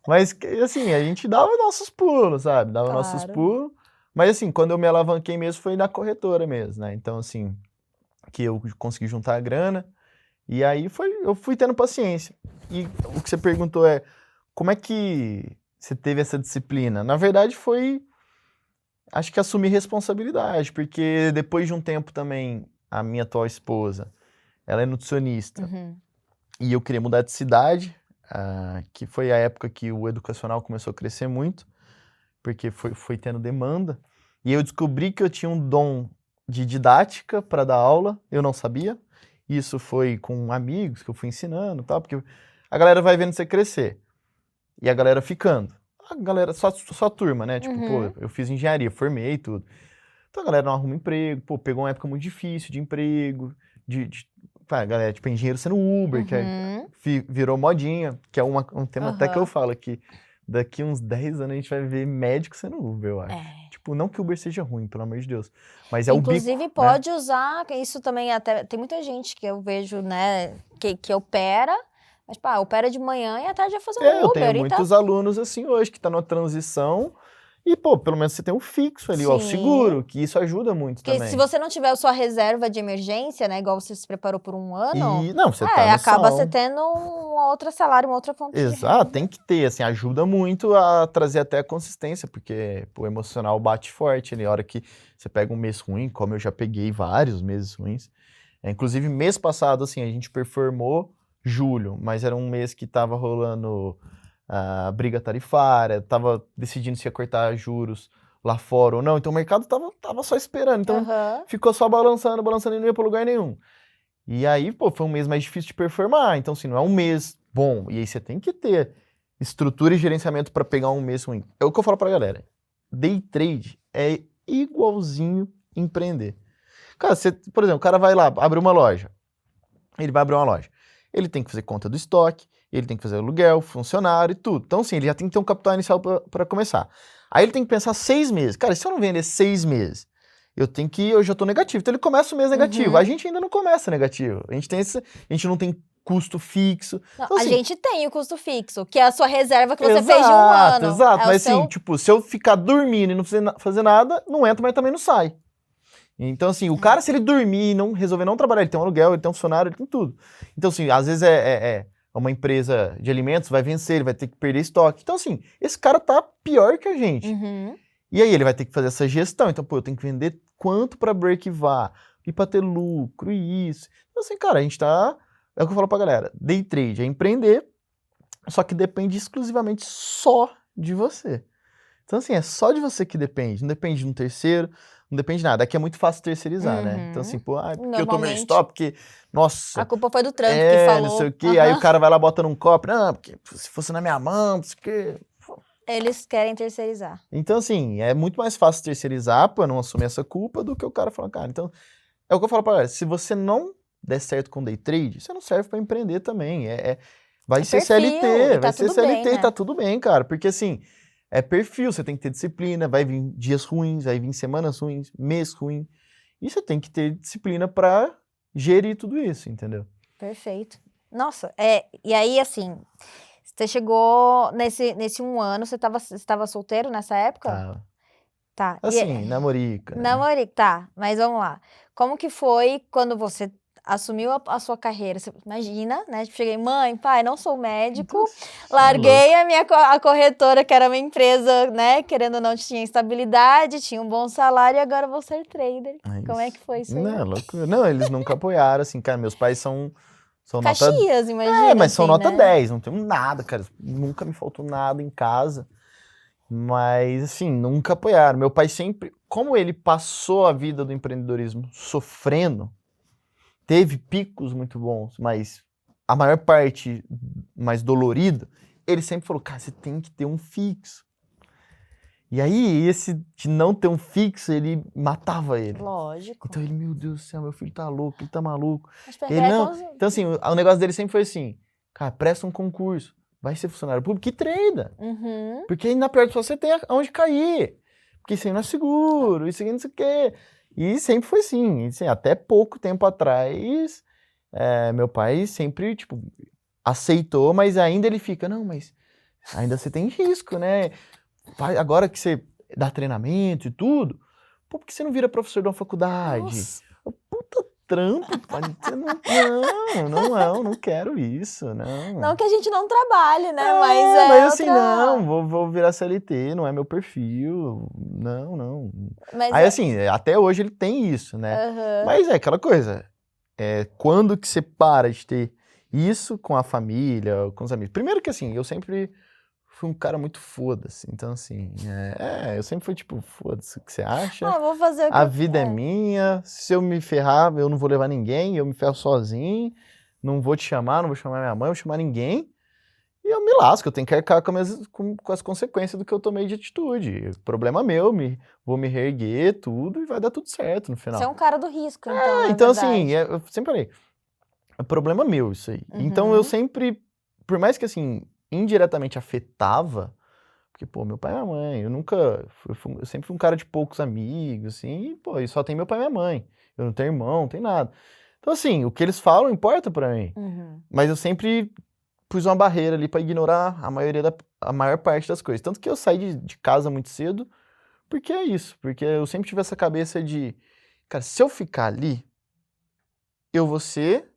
Mas, assim, a gente dava nossos pulos, sabe? Dava nossos pulos. Mas, assim, quando eu me alavanquei mesmo foi na corretora mesmo, né? Então, assim, que eu consegui juntar a grana. E aí eu fui tendo paciência. E o que você perguntou é, como é que você teve essa disciplina? Na verdade, foi, acho que assumir responsabilidade. Porque depois de um tempo também, a minha atual esposa, ela é nutricionista. Uhum. E eu queria mudar de cidade, que foi a época que o educacional começou a crescer muito, porque foi tendo demanda. E eu descobri que eu tinha um dom de didática para dar aula, eu não sabia. Isso foi com amigos que eu fui ensinando, tal, porque a galera vai vendo você crescer. E a galera ficando. A galera, só turma, né? Tipo, pô, eu fiz engenharia, formei e tudo. Então a galera não arruma emprego, pô, pegou uma época muito difícil de emprego, a galera, tipo, engenheiro sendo Uber, que virou modinha, que é um tema até que eu falo que daqui uns 10 anos a gente vai ver médico sendo Uber, eu acho. Tipo, não que Uber seja ruim, pelo amor de Deus, mas é o bico, inclusive, pode usar, isso também até, tem muita gente que eu vejo, né, que opera, mas, pá, opera de manhã e à tarde vai fazer um Uber. Eu tenho muitos alunos assim hoje, que tá numa transição. E, pô, pelo menos você tem um fixo ali, ó, o seguro, que isso ajuda muito também. Porque se você não tiver a sua reserva de emergência, né, igual você se preparou por um ano, você tá acaba você tendo um outro salário, uma outra fonte de renda. Exato, tem que ter, assim, ajuda muito a trazer até a consistência, porque o emocional bate forte ali, a hora que você pega um mês ruim, como eu já peguei vários meses ruins. Inclusive, mês passado, assim, a gente performou julho, mas era um mês que tava rolando a briga tarifária, tava decidindo se ia cortar juros lá fora ou não, então o mercado tava só esperando, então ficou só balançando e não ia pra lugar nenhum. E aí, pô, foi um mês mais difícil de performar, então assim, não é um mês bom, e aí você tem que ter estrutura e gerenciamento para pegar um mês ruim. É o que eu falo pra galera, day trade é igualzinho empreender. Cara, por exemplo, o cara vai lá, abre uma loja, ele vai abrir uma loja, ele tem que fazer conta do estoque, ele tem que fazer aluguel, funcionário e tudo. Então, assim, ele já tem que ter um capital inicial para começar. Aí ele tem que pensar 6 meses. Cara, se eu não vender 6 meses, eu já tô negativo. Então ele começa o mês negativo. A gente ainda não começa negativo. A gente não tem custo fixo. Não, então, assim, a gente tem o custo fixo, que é a sua reserva que você fez de um ano. Exato, mas assim, tipo, se eu ficar dormindo e não fazer nada, não entra, mas também não sai. Então, assim, o cara, se ele dormir e não resolver não trabalhar, ele tem um aluguel, ele tem um funcionário, ele tem tudo. Então, assim, às vezes uma empresa de alimentos vai vencer, ele vai ter que perder estoque. Então, assim, esse cara tá pior que a gente. E aí ele vai ter que fazer essa gestão. Então, pô, eu tenho que vender quanto pra break-even, e pra ter lucro, e isso. Então, assim, cara, a gente tá... É o que eu falo pra galera. Day trade é empreender, só que depende exclusivamente só de você. Então, assim, é só de você que depende. Não depende de um terceiro, não depende de nada. Aqui é muito fácil terceirizar, né? Então, assim, pô, porque eu tomei stop, porque, nossa... A culpa foi do Trump que falou. Não sei o quê. Aí o cara vai lá, bota num copo. Não, porque se fosse na minha mão, não sei o quê. Eles querem terceirizar. Então, assim, é muito mais fácil terceirizar pra não assumir essa culpa do que o cara falar, cara, então... É o que eu falo pra galera, se você não der certo com day trade, você não serve pra empreender também. Vai ser perfil, CLT, vai ser CLT bem, e né? tá tudo bem, cara. Porque, assim... É perfil, você tem que ter disciplina, vai vir dias ruins, vai vir semanas ruins, mês ruim. E você tem que ter disciplina pra gerir tudo isso, entendeu? Perfeito. Nossa, e aí, assim, você chegou nesse 1 ano, você tava solteiro nessa época? Tá. Tá. Assim, namorica, né? Namorico, tá, mas vamos lá. Como que foi quando você assumiu a sua carreira? Você imagina, né? Tipo, cheguei, mãe, pai, não sou médico, larguei a corretora, que era uma empresa, né? Querendo ou não, tinha estabilidade, tinha um bom salário e agora vou ser trader. Como é que foi isso aí? Não, loucura. Não, eles nunca apoiaram, assim, cara. Meus pais são nota... Caxias, imagina, mas são assim, nota né? 10, não tenho nada, cara. Nunca me faltou nada em casa. Mas, assim, nunca apoiaram. Meu pai sempre, como ele passou a vida do empreendedorismo sofrendo, teve picos muito bons, mas a maior parte mais dolorida, ele sempre falou, cara, você tem que ter um fixo. E aí, esse de não ter um fixo, ele matava ele. Lógico. Então ele, meu Deus do céu, meu filho tá louco, ele tá maluco. Mas Ele não. Então, assim, o negócio dele sempre foi assim, cara, presta um concurso, vai ser funcionário público e treina. Uhum. Porque aí na perto você tem aonde cair. Porque isso aí não é seguro, isso aqui não sei o quê. E sempre foi assim. E, assim, até pouco tempo atrás, meu pai sempre, tipo, aceitou, mas ainda ele fica, não, mas ainda você tem risco, né? Agora que você dá treinamento e tudo, pô, por que você não vira professor de uma faculdade? Nossa. Puta trampo, pai. Não quero isso, não. Não que a gente não trabalhe, né? Mas assim, não, vou virar CLT, não é meu perfil, não. Mas Aí assim, até hoje ele tem isso, né? Uhum. Mas é aquela coisa, quando que você para de ter isso com a família, com os amigos? Primeiro que assim, eu sempre fui um cara muito foda-se, então assim, eu sempre fui tipo, foda-se o que você acha, vou fazer o que a vida é minha, se eu me ferrar, eu não vou levar ninguém, eu me ferro sozinho, não vou te chamar, não vou chamar minha mãe, não vou chamar ninguém, e eu me lasco, eu tenho que arcar com as consequências do que eu tomei de atitude. Problema meu, vou me reerguer, tudo, e vai dar tudo certo no final. Você é um cara do risco, então, na então verdade. assim, eu sempre falei, é problema meu isso aí. Uhum. Então eu sempre, por mais que assim, indiretamente afetava, porque, pô, meu pai e minha mãe, eu sempre fui um cara de poucos amigos, assim, e, pô, e só tem meu pai e minha mãe. Eu não tenho irmão, não tenho nada. Então assim, o que eles falam importa pra mim. Uhum. Mas eu sempre pus uma barreira ali pra ignorar a maior parte das coisas. Tanto que eu saí de casa muito cedo, porque é isso. Porque eu sempre tive essa cabeça de, cara, se eu ficar ali, eu vou ser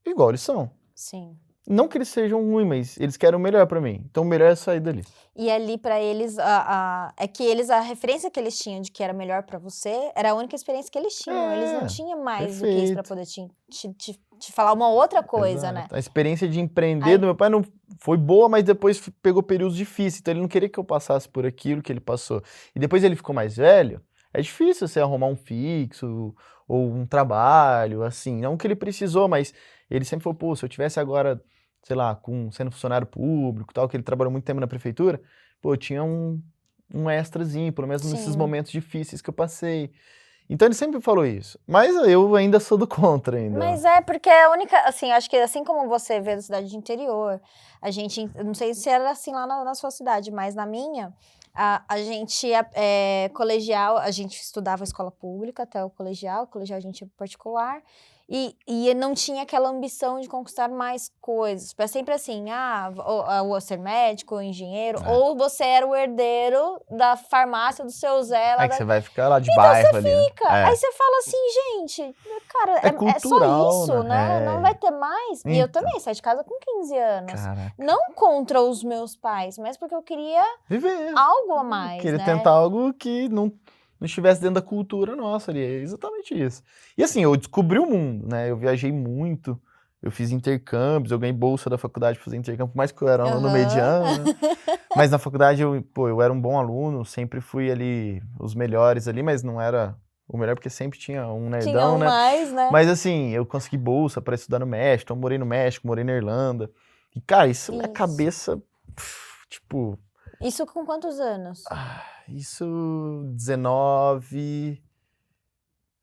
igual eles são. Sim. Não que eles sejam ruins, mas eles querem o melhor pra mim. Então o melhor é sair dali. E ali pra eles, é que a referência que eles tinham de que era melhor pra você, era a única experiência que eles tinham. Eles não tinham mais do que isso pra poder te falar uma outra coisa, Exato. né? A experiência de empreender do meu pai não foi boa, mas depois pegou períodos difíceis. Então ele não queria que eu passasse por aquilo que ele passou. E depois ele ficou mais velho, é difícil você arrumar um fixo ou um trabalho, assim. Não que ele precisou, mas ele sempre falou, pô, se eu tivesse agora, sei lá, sendo funcionário público, tal, que ele trabalhou muito tempo na prefeitura, pô, eu tinha um extrazinho, pelo menos nesses momentos difíceis que eu passei. Então ele sempre falou isso, mas eu ainda sou do contra ainda. Mas porque é a única, assim, acho que assim como você vê na cidade de interior, a gente, eu não sei se era assim lá na sua cidade, mas na minha, a gente, colegial, a gente estudava escola pública até o colegial a gente ia particular, e não tinha aquela ambição de conquistar mais coisas. É sempre assim, ou ser médico, ou engenheiro, ou você era o herdeiro da farmácia do seu Zé. Que você vai ficar lá de bairro ali. Então você fica. Aí você fala assim, gente, cara, é cultural, só isso, né? Não vai ter mais. E eu Então. também saí de casa com 15 anos. Caraca. Não contra os meus pais, mas porque eu queria viver. Algo a mais, Queria né? tentar algo que não estivesse dentro da cultura nossa ali. É exatamente isso. E assim, eu descobri o mundo, né? Eu viajei muito, eu fiz intercâmbios, eu ganhei bolsa da faculdade pra fazer intercâmbio, por mais que eu era no mediano, né? Mas na faculdade eu era um bom aluno, sempre fui ali os melhores ali, mas não era o melhor porque sempre tinha um nerdão, né? Mais, né? Mas assim, eu consegui bolsa para estudar no México, então eu morei no México, morei na Irlanda. E cara, isso na minha cabeça, tipo... Isso com quantos anos? Isso 19,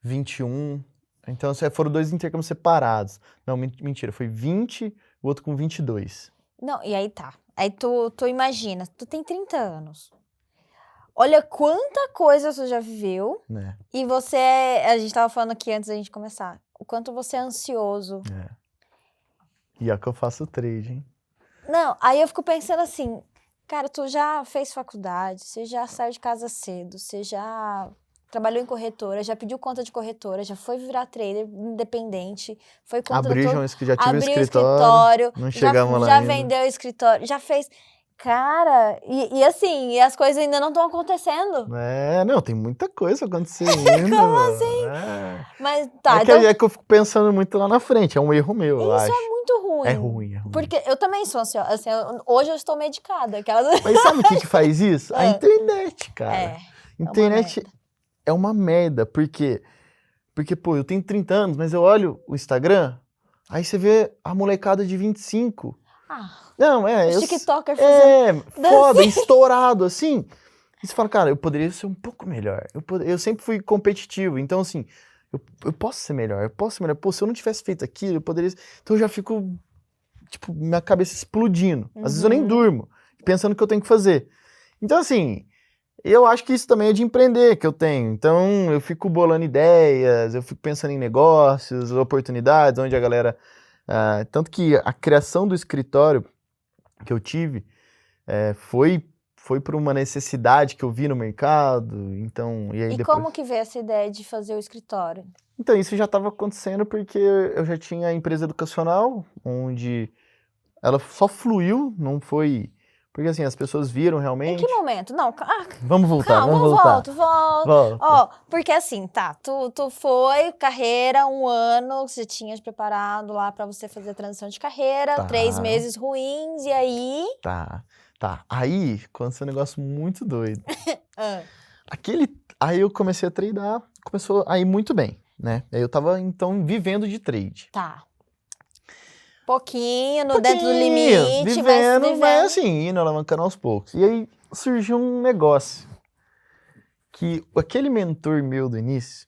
21. Então foram 2 intercâmbios separados. Não, mentira, foi 20, o outro com 22. Não, e aí tá. Aí tu imagina, tu tem 30 anos. Olha quanta coisa você já viveu. né? E você, a gente tava falando aqui antes da gente começar, o quanto você é ansioso. E é que eu faço trade, hein? Não, aí eu fico pensando assim, cara, tu já fez faculdade, você já saiu de casa cedo, você já trabalhou em corretora, já pediu conta de corretora, já foi virar trader independente, foi conta Abri, da tua... já tive um Abriu escritório, não chegamos lá já ainda. vendeu o escritório, já fez... Cara, e assim, e as coisas ainda não estão acontecendo. Não, tem muita coisa acontecendo. Como assim? Mas tá, É que eu fico pensando muito lá na frente, é um erro meu, eu acho. Isso é muito ruim. É ruim, é ruim. Porque eu também sou ansiosa, assim, hoje eu estou medicada. Mas sabe o que faz isso? A internet, cara. Internet é uma merda, porque, pô, eu tenho 30 anos, mas eu olho o Instagram, aí você vê a molecada de 25. Não, o TikToker fazendo... foda, estourado, assim. E você fala, cara, eu poderia ser um pouco melhor. Eu sempre fui competitivo, então, assim, eu posso ser melhor, Pô, se eu não tivesse feito aquilo, eu poderia... Então eu já fico, tipo, minha cabeça explodindo. Às vezes eu nem durmo, pensando o que eu tenho que fazer. Então, assim, eu acho que isso também é de empreender que eu tenho. Então, eu fico bolando ideias, eu fico pensando em negócios, oportunidades, onde a galera... tanto que a criação do escritório que eu tive foi por uma necessidade que eu vi no mercado, então... E aí depois... como que veio essa ideia de fazer o escritório? Então, isso já estava acontecendo porque eu já tinha a empresa educacional, onde ela só fluiu, não foi... Porque assim, as pessoas viram realmente... Em que momento? Não, vamos voltar, calma, vamos voltar. Volta. Ó, porque assim, tá, tu foi, carreira, 1 ano, você tinha preparado lá pra você fazer a transição de carreira, 3 meses ruins, e aí... Tá. Aí, aconteceu um negócio muito doido. Aí eu comecei a tradar, começou a ir muito bem, né? Aí eu tava, então, vivendo de trade. Tá. Pouquinho, dentro do limite, vivendo, mas assim, indo alavancando aos poucos. E aí surgiu um negócio, que aquele mentor meu do início...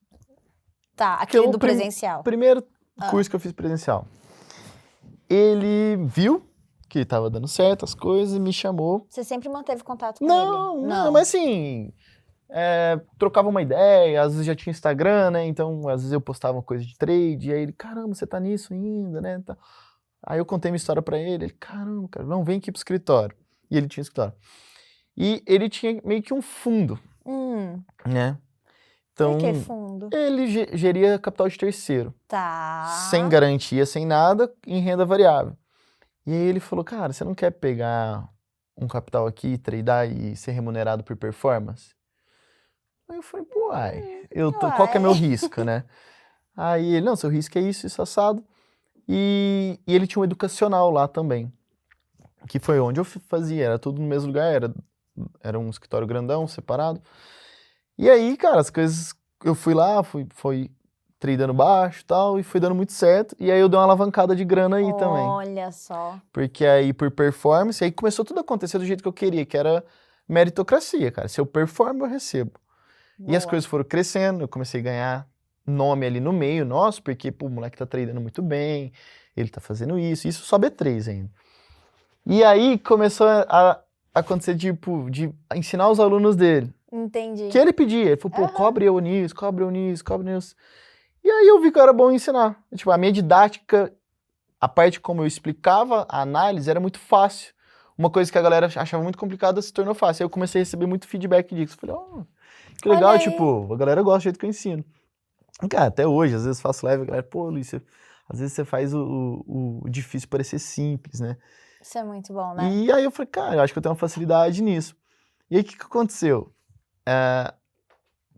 Tá, aquele do presencial. Primeiro curso que eu fiz presencial. Ele viu que tava dando certo as coisas e me chamou. Você sempre manteve contato com ele? Não, mas assim... trocava uma ideia, às vezes já tinha Instagram, né? Então, às vezes eu postava uma coisa de trade, e aí ele, caramba, você tá nisso ainda, né? Aí eu contei minha história pra ele, caramba, cara, não, vem aqui pro escritório. E ele tinha escritório. E ele tinha meio que um fundo, né? Então, por que fundo? Ele geria capital de terceiro. Tá. Sem garantia, sem nada, em renda variável. E aí ele falou, cara, você não quer pegar um capital aqui, tradear e ser remunerado por performance? Aí eu falei, pô, qual que é meu risco, né? Aí ele, não, seu risco é isso assado. E ele tinha um educacional lá também, que foi onde eu fazia, era tudo no mesmo lugar, era um escritório grandão, separado. E aí, cara, as coisas, eu fui lá, fui tradando baixo e tal, e foi dando muito certo. E aí eu dei uma alavancada de grana aí também. Olha só. Porque aí, por performance, aí começou tudo a acontecer do jeito que eu queria, que era meritocracia, cara. Se eu performo, eu recebo. E as coisas foram crescendo, eu comecei a ganhar nome ali no meio nosso, porque, pô, o moleque tá tradando muito bem, ele tá fazendo isso só B3 ainda. E aí começou a acontecer, tipo, de ensinar os alunos dele. Entendi. Que ele pedia, ele falou, pô, cobre eu nisso. E aí eu vi que era bom ensinar. Tipo, a minha didática, a parte como eu explicava a análise era muito fácil. Uma coisa que a galera achava muito complicada se tornou fácil. Aí eu comecei a receber muito feedback disso. Falei, que legal, tipo, a galera gosta do jeito que eu ensino. Cara, até hoje, às vezes faço live, a galera, pô, Luiz, às vezes você faz o difícil parecer simples, né? Isso é muito bom, né? E aí eu falei, cara, eu acho que eu tenho uma facilidade nisso. E aí o que aconteceu?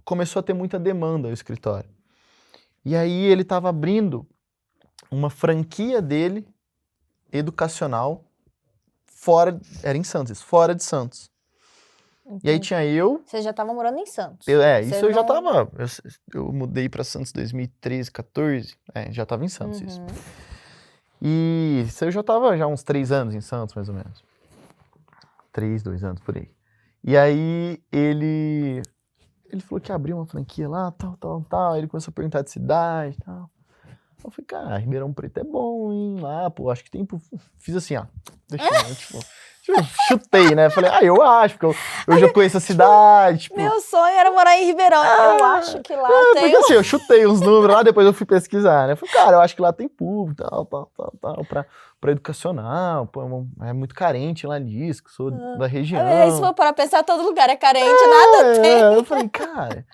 Começou a ter muita demanda o escritório. E aí ele estava abrindo uma franquia dele, educacional, era em Santos, fora de Santos. Entendi. E aí tinha eu... Você já estava morando em Santos. Isso eu já estava... Eu mudei para Santos em 2013, 14. Já estava em Santos isso. E isso eu já estava já uns 3 anos em Santos, mais ou menos. 2 anos, por aí. E aí ele falou que abriu uma franquia lá, tal. Ele começou a perguntar de cidade, tal. Eu falei, cara, Ribeirão Preto é bom, hein? Lá, pô, acho que tem... Fiz assim, ó. Deixa eu, tipo... Chutei, né? Falei, eu acho, porque eu já conheço a cidade. Tipo, Meu sonho era morar em Ribeirão. Eu acho que lá tem. Porque assim, eu chutei uns números lá, depois eu fui pesquisar, né? Falei, cara, eu acho que lá tem público, tal, pra educacional, pô, é muito carente lá nisso, que sou da região. Se for para pensar, todo lugar é carente, nada tem. Eu falei, cara,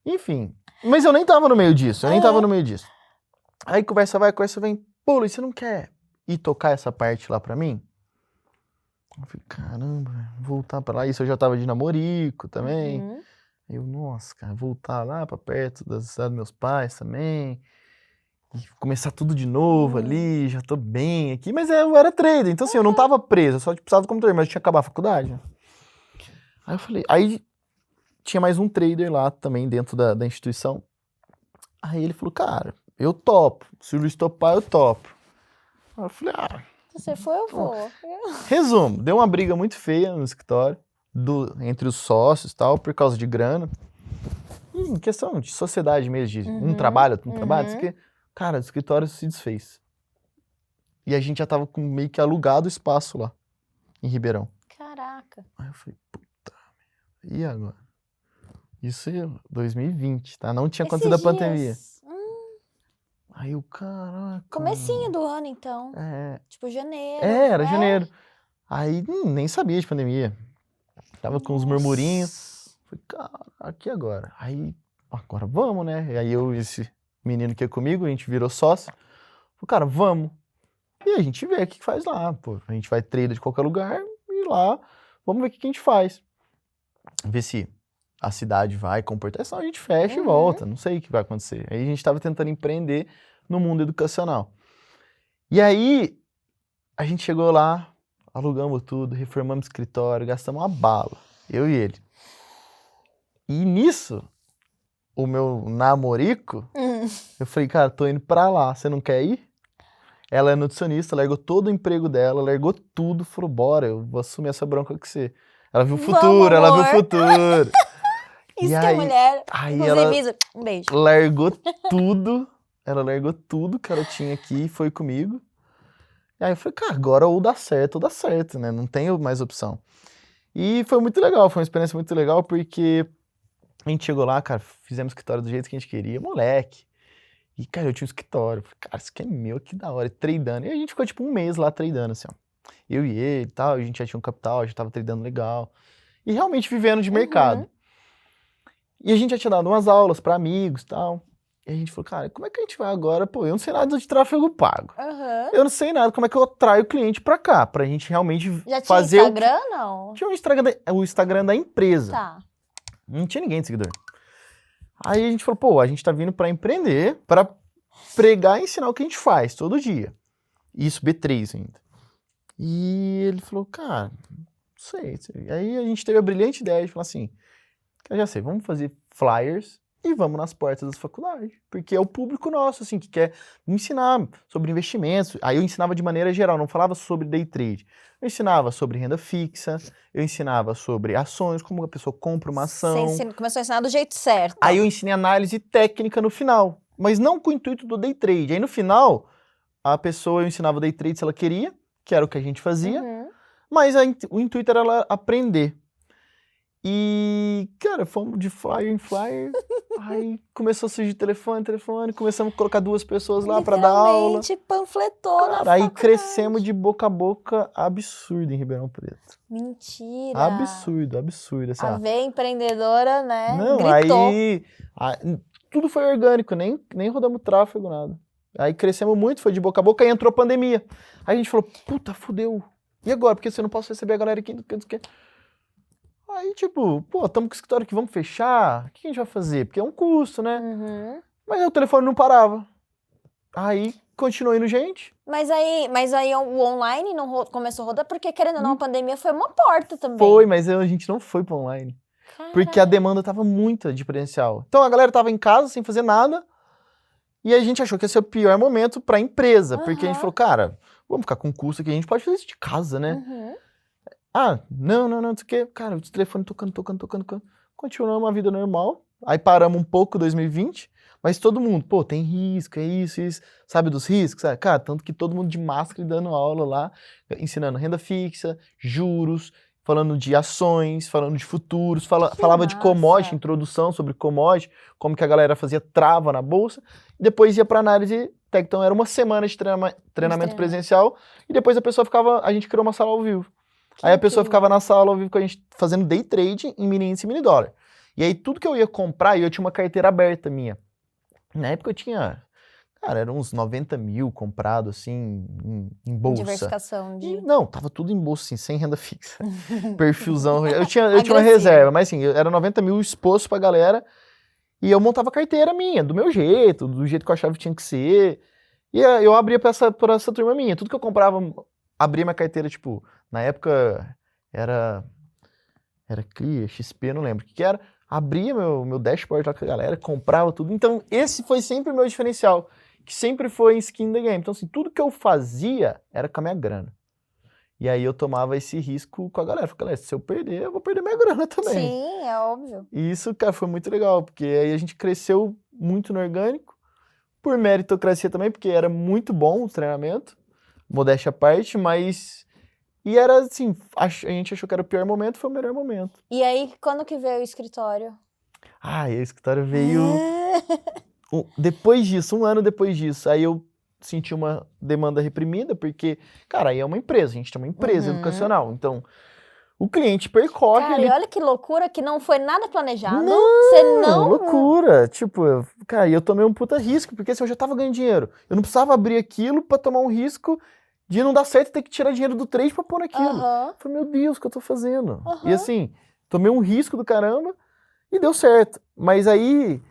enfim. Mas eu nem tava no meio disso, Aí conversa vai, conversa vem, pô, Luiz, você não quer ir tocar essa parte lá pra mim? Eu falei, caramba, voltar pra lá. Isso eu já tava de namorico também. Uhum. Eu, nossa, cara, voltar lá pra perto da cidade dos meus pais também. E começar tudo de novo ali, já tô bem aqui. Mas eu era trader, então assim, eu não tava preso, eu só precisava do computador, mas eu tinha que acabar a faculdade. Aí eu falei, aí tinha mais um trader lá também dentro da instituição. Aí ele falou, cara, eu topo. Se o Luiz topar, eu topo. Aí eu falei, Você foi, eu vou. Resumo, deu uma briga muito feia no escritório, entre os sócios e tal, por causa de grana. E em questão de sociedade mesmo, de um trabalho, outro não trabalho, isso que, cara, o escritório se desfez. E a gente já tava com meio que alugado o espaço lá, em Ribeirão. Caraca. Aí eu falei, puta, e agora? Isso em 2020, tá? Não tinha acontecido a pandemia. Aí eu, caraca. Comecinho do ano, então. É. Tipo, janeiro. Era janeiro. Aí nem sabia de pandemia. Tava com uns murmurinhos. Falei, caraca, e agora? Aí, agora vamos, né? E aí eu e esse menino que é comigo, a gente virou sócio. Falei, cara, vamos. E a gente vê o que faz lá. Pô, a gente vai trader de qualquer lugar e lá, vamos ver o que a gente faz. Ver se a cidade vai comportar, senão a gente fecha e volta. Não sei o que vai acontecer. Aí a gente tava tentando empreender no mundo educacional. E aí, a gente chegou lá, alugamos tudo, reformamos o escritório, gastamos uma bala, eu e ele. E nisso, o meu namorico, eu falei, cara, tô indo pra lá, você não quer ir? Ela é nutricionista, largou todo o emprego dela, largou tudo, falou, bora, eu vou assumir essa bronca com você. Ela viu o futuro, ela viu o futuro. Isso que é mulher. Inclusive, Isa, um beijo. Largou tudo, ela largou tudo que ela tinha aqui e foi comigo. E aí eu falei, cara, agora ou dá certo, né? Não tem mais opção. E foi muito legal, foi uma experiência muito legal, porque a gente chegou lá, cara, fizemos o escritório do jeito que a gente queria, moleque. E, cara, eu tinha um escritório. Falei, cara, isso aqui é meu, que da hora. E tradando. E a gente ficou, tipo, um mês lá tradando, assim, ó. Eu e ele e tal, a gente já tinha um capital, já tava tradando legal. E realmente vivendo de mercado. E a gente já tinha dado umas aulas pra amigos e tal. E a gente falou, cara, como é que a gente vai agora? Pô, eu não sei nada de tráfego pago. Eu não sei nada como é que eu atraio o cliente pra cá, pra gente realmente já fazer tinha Instagram, não? Tinha o Instagram da empresa. Tá. Não tinha ninguém de seguidor. Aí a gente falou, pô, a gente tá vindo pra empreender, pra pregar e ensinar o que a gente faz todo dia. Isso, B3 ainda. E ele falou, cara, não sei. Aí a gente teve a brilhante ideia de falar assim, eu já sei, vamos fazer flyers e vamos nas portas das faculdades. Porque é o público nosso, assim, que quer ensinar sobre investimentos. Aí eu ensinava de maneira geral, não falava sobre day trade. Eu ensinava sobre renda fixa, eu ensinava sobre ações, como a pessoa compra uma ação. Você começou a ensinar do jeito certo. Aí eu ensinei análise técnica no final, mas não com o intuito do day trade. Aí no final, a pessoa, eu ensinava day trade se ela queria, que era o que a gente fazia, mas o intuito era ela aprender. E, cara, fomos de flyer em flyer, aí começou a surgir telefone, começamos a colocar 2 pessoas lá pra dar aula. Literalmente panfletou na faculdade. Aí crescemos de boca a boca absurdo em Ribeirão Preto. Mentira. Absurdo, assim. A veia empreendedora, né, não, gritou. Aí tudo foi orgânico, nem rodamos tráfego, nada. Aí crescemos muito, foi de boca a boca, aí entrou a pandemia. Aí a gente falou, puta, fudeu. E agora? Porque você não posso receber a galera aqui, não sei o que. Aí, tipo, pô, estamos com o escritório aqui, vamos fechar? O que a gente vai fazer? Porque é um custo, né? Mas aí o telefone não parava. Aí, continuou indo gente. Mas aí o online não começou a rodar, porque querendo ou não, a pandemia foi uma porta também. Foi, mas a gente não foi pro online. Caraca. Porque a demanda tava muito de presencial. Então a galera tava em casa, sem fazer nada, e a gente achou que ia ser o pior momento pra empresa. Porque a gente falou, cara, vamos ficar com custo aqui, a gente pode fazer isso de casa, né? Não sei o que. Cara, o telefone tocando. Continuamos a vida normal. Aí paramos um pouco em 2020, Mas todo mundo, pô, tem risco, é isso, sabe dos riscos? Cara, tanto que todo mundo de máscara e dando aula lá, ensinando renda fixa, juros, falando de ações, falando de futuros, falava de commodity, introdução sobre commodity, como que a galera fazia trava na bolsa, e depois ia para análise técnica. Então era uma semana de treinamento presencial, e depois a gente criou uma sala ao vivo. Aí a pessoa ficava na sala ao vivo com a gente fazendo day trade em mini índice e mini dólar. E aí tudo que eu ia comprar, eu tinha uma carteira aberta minha. Na época eu tinha, cara, eram uns 90 mil comprado assim em bolsa. Diversificação de... Não, tava tudo em bolsa, assim, sem renda fixa. Perfilzão. Eu tinha uma reserva, mas assim, era 90 mil exposto pra galera. E eu montava a carteira minha, do meu jeito, do jeito que eu achava que tinha que ser. E eu abria pra essa turma minha. Tudo que eu comprava, abria minha carteira, tipo, na época era CLIA, XP, não lembro o que era. Abria meu dashboard lá com a galera, comprava tudo. Então, esse foi sempre o meu diferencial, que sempre foi em skin in the game. Então, assim, tudo que eu fazia era com a minha grana. E aí eu tomava esse risco com a galera. Falei, galera, se eu perder, eu vou perder minha grana também. Sim, é óbvio. E isso, cara, foi muito legal, porque aí a gente cresceu muito no orgânico, por meritocracia também, porque era muito bom o treinamento, modéstia à parte, mas... E era assim, a gente achou que era o pior momento, foi o melhor momento. E aí, quando que veio o escritório? Ah, e o escritório veio... depois disso, um ano depois disso, aí eu senti uma demanda reprimida, porque, cara, aí é uma empresa, a gente tem uma empresa educacional, então o cliente percorre... Cara, e olha que loucura, que não foi nada planejado. Não, loucura. Tipo, cara, eu tomei um puta risco, porque assim, eu já tava ganhando dinheiro. Eu não precisava abrir aquilo pra tomar um risco de não dar certo e ter que tirar dinheiro do trade pra pôr naquilo. Falei, meu Deus, o que eu tô fazendo? E assim, tomei um risco do caramba e deu certo. Mas aí,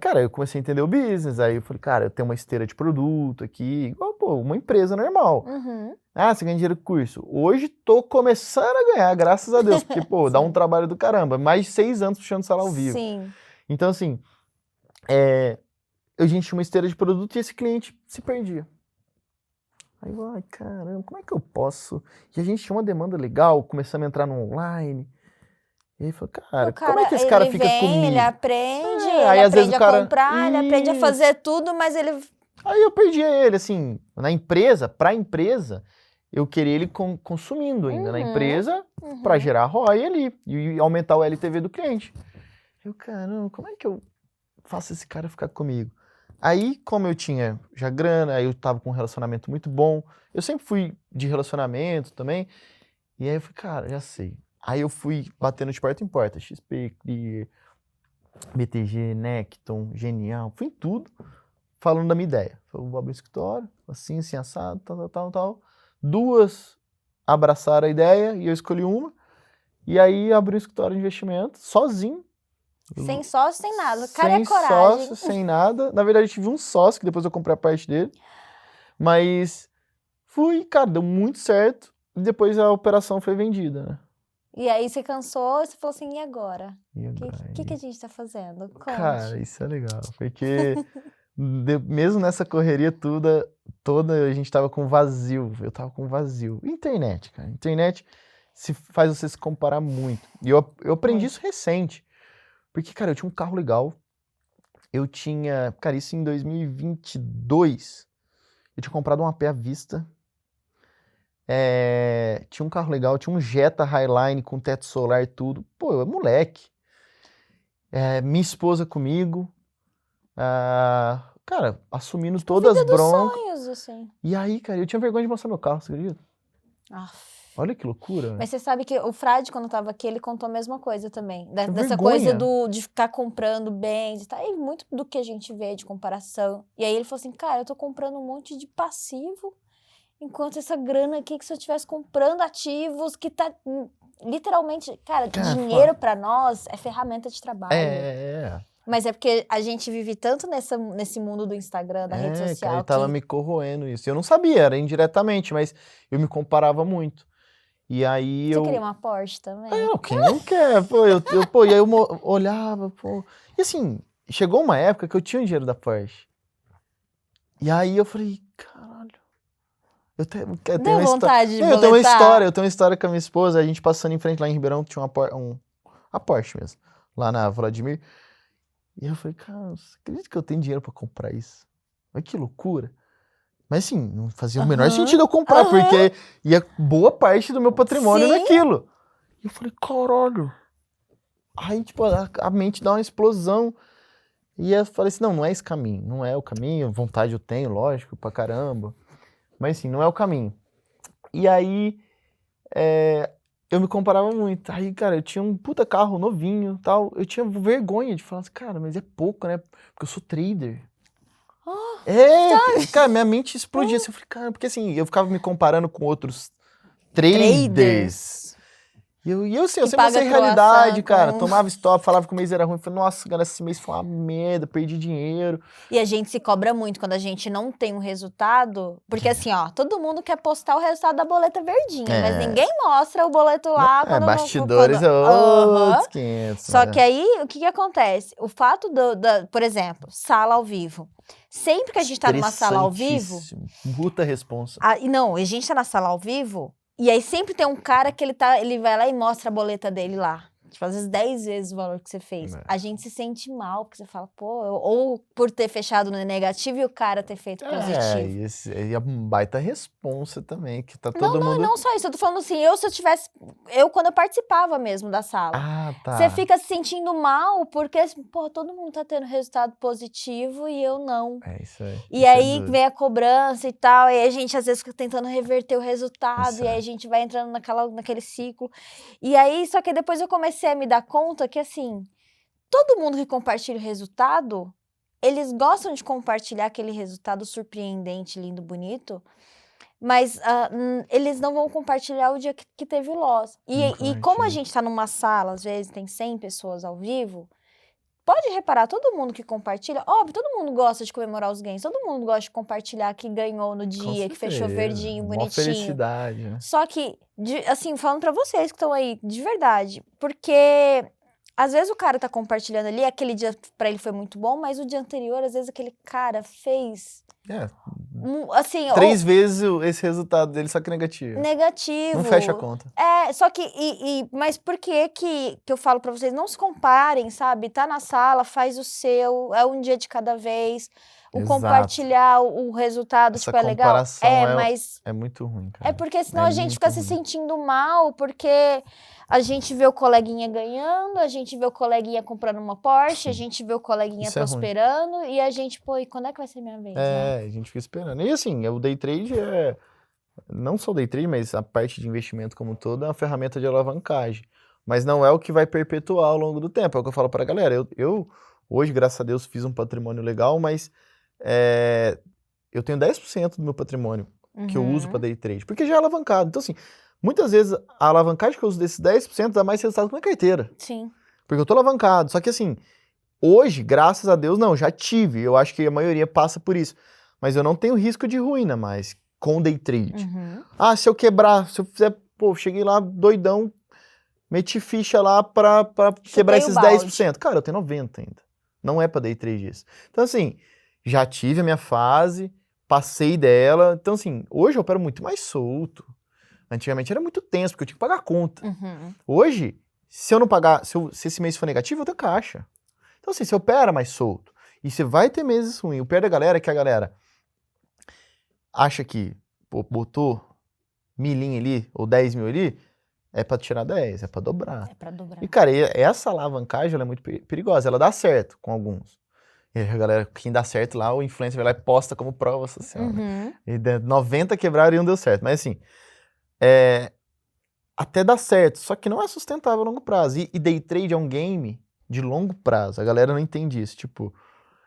cara, eu comecei a entender o business. Aí eu falei, cara, eu tenho uma esteira de produto aqui, igual, pô, uma empresa normal. Ah, você ganha dinheiro com curso. Hoje tô começando a ganhar, graças a Deus, porque, pô, dá um trabalho do caramba. Mais de 6 anos puxando sala ao vivo. Sim. Então, assim, a gente tinha uma esteira de produto e esse cliente se perdia. Aí eu, ai, caramba, como é que eu posso? E a gente tinha uma demanda legal, começamos a entrar no online. E aí falou, cara, como é que esse cara fica comigo? Ele aprende, aí, ele às vezes, aprende a comprar, ele aprende a fazer tudo, mas ele... Aí eu perdia ele, assim, na empresa, pra empresa, eu queria ele consumindo ainda na empresa pra gerar ROI ali e aumentar o LTV do cliente. Eu, caramba, como é que eu faço esse cara ficar comigo? Aí, como eu tinha já grana, aí eu tava com um relacionamento muito bom, eu sempre fui de relacionamento também, e aí eu falei, cara, já sei. Aí eu fui batendo de porta em porta, XP, Clear, BTG, Necton, Genial, fui em tudo, falando da minha ideia. Eu vou abrir um escritório, assim, assado, tal. 2 abraçaram a ideia e eu escolhi uma, e aí abri um escritório de investimento, sozinho. Sem sócio, sem nada. Cara, sem é coragem. sócio, sem nada. Na verdade, eu tive um sócio, que depois eu comprei a parte dele. Mas fui, cara, deu muito certo. E depois a operação foi vendida, né? E aí você cansou e você falou assim, e agora? E agora? O que a gente tá fazendo? Conte. Cara, isso é legal. Porque mesmo nessa correria toda, a gente tava com vazio. Eu tava com vazio. Internet, cara. Internet faz você se comparar muito. E eu aprendi isso recente. Porque, cara, eu tinha um carro legal. Eu tinha... Cara, isso em 2022. Eu tinha comprado um AP à vista. Tinha um carro legal. Tinha um Jetta Highline com teto solar e tudo. Pô, eu era moleque. Minha esposa comigo. Cara, assumindo todas as broncas. Sonhos, assim. E aí, cara, eu tinha vergonha de mostrar meu carro, você acredita? Olha que loucura. Mas você sabe que o Frade, quando tava aqui, ele contou a mesma coisa também. Dessa coisa de ficar comprando bens. Tá? E muito do que a gente vê de comparação. E aí ele falou assim, cara, eu tô comprando um monte de passivo, enquanto essa grana aqui, que se eu estivesse comprando ativos, que tá literalmente... Cara, dinheiro pra nós é ferramenta de trabalho. Mas é porque a gente vive tanto nesse mundo do Instagram, da rede social. Cara, tava me corroendo isso. Eu não sabia, era indiretamente, mas eu me comparava muito. E aí Você queria uma Porsche também? Quem não quer? Pô, e aí eu olhava, pô. E assim, chegou uma época que eu tinha o dinheiro da Porsche. E aí eu falei, caralho. Deu vontade de boletar? Eu tenho uma história com a minha esposa, a gente passando em frente lá em Ribeirão, que tinha a Porsche mesmo, lá na Vladimir. E eu falei, cara, você acredita que eu tenho dinheiro pra comprar isso? Olha que loucura. Mas assim, não fazia o menor sentido eu comprar, porque ia boa parte do meu patrimônio Sim. naquilo. E eu falei, caralho. Aí, tipo, a mente dá uma explosão. E eu falei assim, não é esse caminho. Não é o caminho, vontade eu tenho, lógico, pra caramba. Mas assim, não é o caminho. E aí, eu me comparava muito. Aí, cara, eu tinha um puta carro novinho e tal. Eu tinha vergonha de falar assim, cara, mas é pouco, né? Porque eu sou trader. Cara, minha mente explodia assim. Eu falei, cara, porque assim, eu ficava me comparando com outros traders. E eu assim, eu Que sempre paga mostrei realidade, croissant cara. com- Tomava stop, falava que o mês era ruim. Falei, nossa, cara, esse mês foi uma merda, perdi dinheiro. E a gente se cobra muito quando a gente não tem um resultado. Porque assim, ó, todo mundo quer postar o resultado da boleta verdinha, mas ninguém mostra o boleto lá quando bastidores é Aham. outros 500. Só que aí, o que acontece? O fato por exemplo, sala ao vivo. Sempre que a gente tá numa sala ao vivo... Puta responsa. Não, a gente tá na sala ao vivo, e aí sempre tem um cara que ele vai lá e mostra a boleta dele lá. Tipo, às vezes 10 vezes o valor que você fez. A gente se sente mal, porque você fala, pô, ou por ter fechado no negativo e o cara ter feito positivo. E a baita responsa também, que tá todo mundo... Não só isso, eu tô falando assim, quando eu participava mesmo da sala. Ah, tá. Você fica se sentindo mal, porque, pô, todo mundo tá tendo resultado positivo e eu não. É isso aí. E aí vem a cobrança e tal, e aí a gente às vezes fica tentando reverter o resultado, e aí a gente vai entrando naquele ciclo. E aí, só que depois eu comecei a me dar conta que, assim, todo mundo que compartilha o resultado, eles gostam de compartilhar aquele resultado surpreendente, lindo, bonito, mas eles não vão compartilhar o dia que teve loss. E como a gente tá numa sala, às vezes tem 100 pessoas ao vivo, pode reparar, todo mundo que compartilha, óbvio, todo mundo gosta de comemorar os ganhos, todo mundo gosta de compartilhar que ganhou no dia, que fechou verdinho, bonitinho. Felicidade, né? Só que, assim, falando pra vocês que estão aí, de verdade, porque às vezes o cara tá compartilhando ali, aquele dia pra ele foi muito bom, mas o dia anterior, às vezes aquele cara fez... assim, 3 vezes esse resultado dele, só que negativo. Negativo. Não fecha a conta. Só que, mas por que eu falo pra vocês, não se comparem, sabe? Tá na sala, faz o seu, é um dia de cada vez. O compartilhar o resultado, essa tipo, é legal. Mas é muito ruim, cara. É porque senão a gente fica se sentindo mal, porque a gente vê o coleguinha ganhando, a gente vê o coleguinha comprando uma Porsche, a gente vê o coleguinha prosperando, e a gente, pô, e quando é que vai ser minha vez, né? A gente fica esperando. E assim, o day trade não só o day trade, mas a parte de investimento como um todo é uma ferramenta de alavancagem. Mas não é o que vai perpetuar ao longo do tempo. É o que eu falo pra galera. Eu hoje, graças a Deus, fiz um patrimônio legal, mas eu tenho 10% do meu patrimônio que eu uso para day trade, porque já é alavancado. Então, assim, muitas vezes a alavancagem que eu uso desses 10% dá mais resultado que minha carteira. Sim. Porque eu tô alavancado. Só que, assim, hoje, graças a Deus, não, já tive. Eu acho que a maioria passa por isso. Mas eu não tenho risco de ruína mais com day trade. Se eu quebrar, se eu fizer, cheguei lá doidão, meti ficha lá pra quebrar esses 10%. Cara, eu tenho 90% ainda. Não é pra day trade isso. Então, assim, já tive a minha fase, passei dela. Então, assim, hoje eu opero muito mais solto. Antigamente era muito tenso, porque eu tinha que pagar a conta. Hoje, se eu não pagar, se esse mês for negativo, eu tenho caixa. Então, assim, você opera mais solto. E você vai ter meses ruins. O pior da galera é que a galera acha que, botou 1.000 ali, ou 10 mil ali, é pra tirar 10, é pra dobrar. É pra dobrar. E, cara, essa alavancagem, ela é muito perigosa. Ela dá certo com alguns. E a galera, quem dá certo lá, o influencer vai lá e posta como prova social. Né? E 90 quebraram e um deu certo. Mas assim, até dá certo, só que não é sustentável a longo prazo. E day trade é um game de longo prazo. A galera não entende isso. Tipo,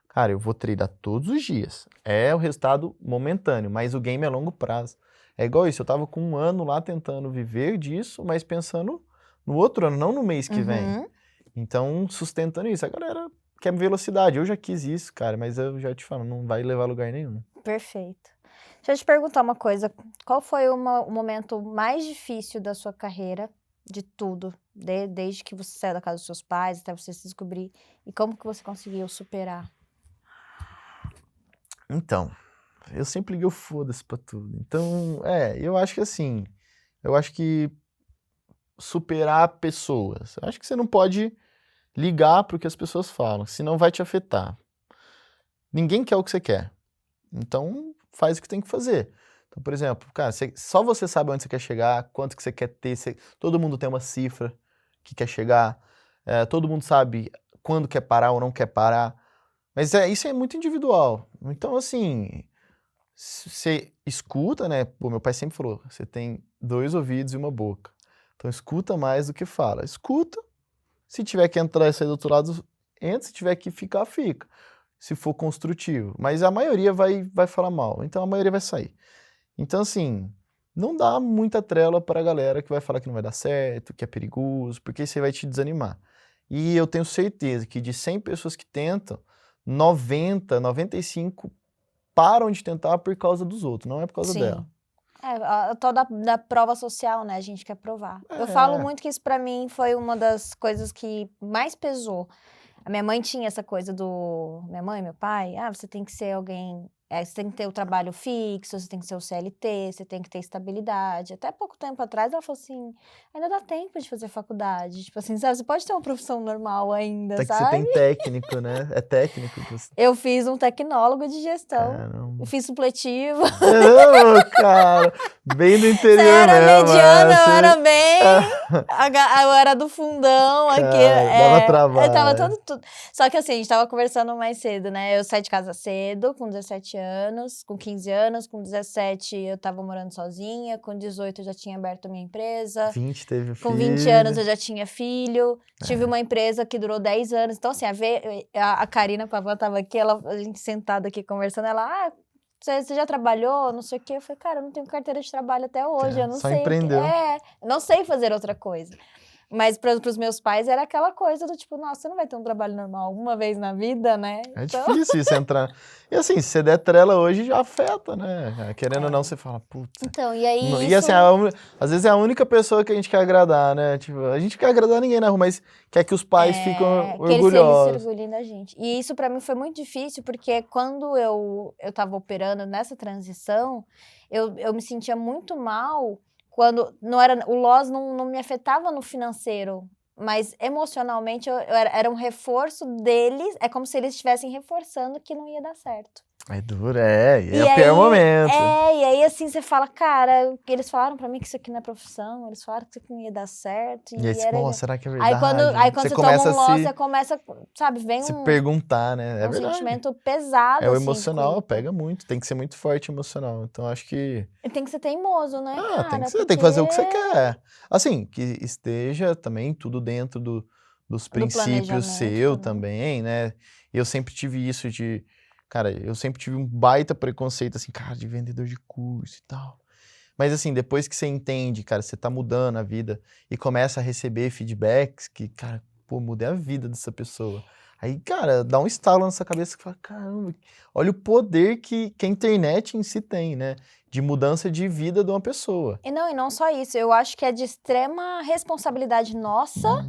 cara, eu vou tradar todos os dias. É o resultado momentâneo, mas o game é longo prazo. É igual isso, eu tava com 1 ano lá tentando viver disso, mas pensando no outro ano, não no mês que vem. Então, sustentando isso. A galera quer velocidade. Eu já quis isso, cara, mas eu já te falo, não vai levar a lugar nenhum. Perfeito. Deixa eu te perguntar uma coisa. Qual foi o momento mais difícil da sua carreira, de tudo, desde que você saiu da casa dos seus pais até você se descobrir, e como que você conseguiu superar? Então, eu sempre liguei o foda-se pra tudo. Então, eu acho que assim, superar pessoas. Eu acho que você não pode ligar pro que as pessoas falam, senão vai te afetar. Ninguém quer o que você quer. Então, faz o que tem que fazer. Então, por exemplo, cara, só você sabe onde você quer chegar, quanto que você quer ter. Todo mundo tem uma cifra que quer chegar. Todo mundo sabe quando quer parar ou não quer parar. Mas isso é muito individual. Então, assim, você escuta, né? Pô, meu pai sempre falou, você tem 2 ouvidos e uma boca. Então, escuta mais do que fala. Escuta. Se tiver que entrar e sair do outro lado, entra. Se tiver que ficar, fica. Se for construtivo. Mas a maioria vai falar mal. Então, a maioria vai sair. Então, assim, não dá muita trela para a galera que vai falar que não vai dar certo, que é perigoso, porque isso aí vai te desanimar. E eu tenho certeza que de 100 pessoas que tentam, 90, 95 param de tentar por causa dos outros, não é por causa dela. A tal da prova social, né? A gente quer provar. Eu falo muito que isso pra mim foi uma das coisas que mais pesou. A minha mãe tinha essa coisa minha mãe, meu pai, você tem que ser alguém... você tem que ter o trabalho fixo, você tem que ser o CLT, você tem que ter estabilidade. Até pouco tempo atrás, ela falou assim, ainda dá tempo de fazer faculdade. Tipo assim, sabe? Você pode ter uma profissão normal ainda, Até que sabe? você tem técnico, né? É técnico que você... Eu fiz um tecnólogo de gestão. Caramba. Eu fiz supletivo. Cara, bem do interior Você era mesmo. mediana, eu era bem... Eu era do fundão aqui. Dava trabalho. Eu tava tudo. Só que assim, a gente tava conversando mais cedo, né? Eu saí de casa cedo, com 17 anos, com 15 anos, com 17 eu tava morando sozinha, com 18 eu já tinha aberto a minha empresa. 20 teve filho. Com 20 anos eu já tinha filho. Tive uma empresa que durou 10 anos. Então assim, a Karina Pavão tava aqui, a gente sentada aqui conversando, ela... Você já trabalhou? Não sei o quê. Eu falei, cara, eu não tenho carteira de trabalho até hoje. Eu não só sei. empreendeu. Não sei fazer outra coisa. Mas para os meus pais era aquela coisa do tipo, nossa, você não vai ter um trabalho normal uma vez na vida, né? É difícil isso entrar. E assim, se você der trela hoje, já afeta, né? Querendo ou não, você fala, puta. Então, e aí E assim, às vezes é a única pessoa que a gente quer agradar, né? Tipo, a gente quer agradar ninguém na rua, mas quer que os pais ficam orgulhosos. Que eles se orgulhem da gente. E isso para mim foi muito difícil, porque quando eu tava operando nessa transição, eu me sentia muito mal quando o loss não me afetava no financeiro, mas emocionalmente era um reforço deles, é como se eles estivessem reforçando que não ia dar certo. É duro, e é o pior momento. E aí assim você fala, cara, eles falaram pra mim que isso aqui não é profissão, eles falaram que isso aqui não ia dar certo. E aí você, será que é verdade? Aí quando você toma um loss, você começa, sabe, vem se perguntar, né? Um sentimento pesado, o assim. emocional pega muito, tem que ser muito forte emocional. Então acho que... E tem que ser teimoso, né, cara? Tem que fazer o que você quer. Assim, que esteja também tudo dentro dos princípios seu também, né? Eu sempre tive isso de... Cara, eu sempre tive um baita preconceito, assim, cara, de vendedor de curso e tal. Mas assim, depois que você entende, cara, você tá mudando a vida e começa a receber feedbacks que, cara, pô, mudei a vida dessa pessoa. Aí, cara, dá um estalo na sua cabeça que fala, caramba, olha o poder que a internet em si tem, né? De mudança de vida de uma pessoa. E não só isso, eu acho que é de extrema responsabilidade nossa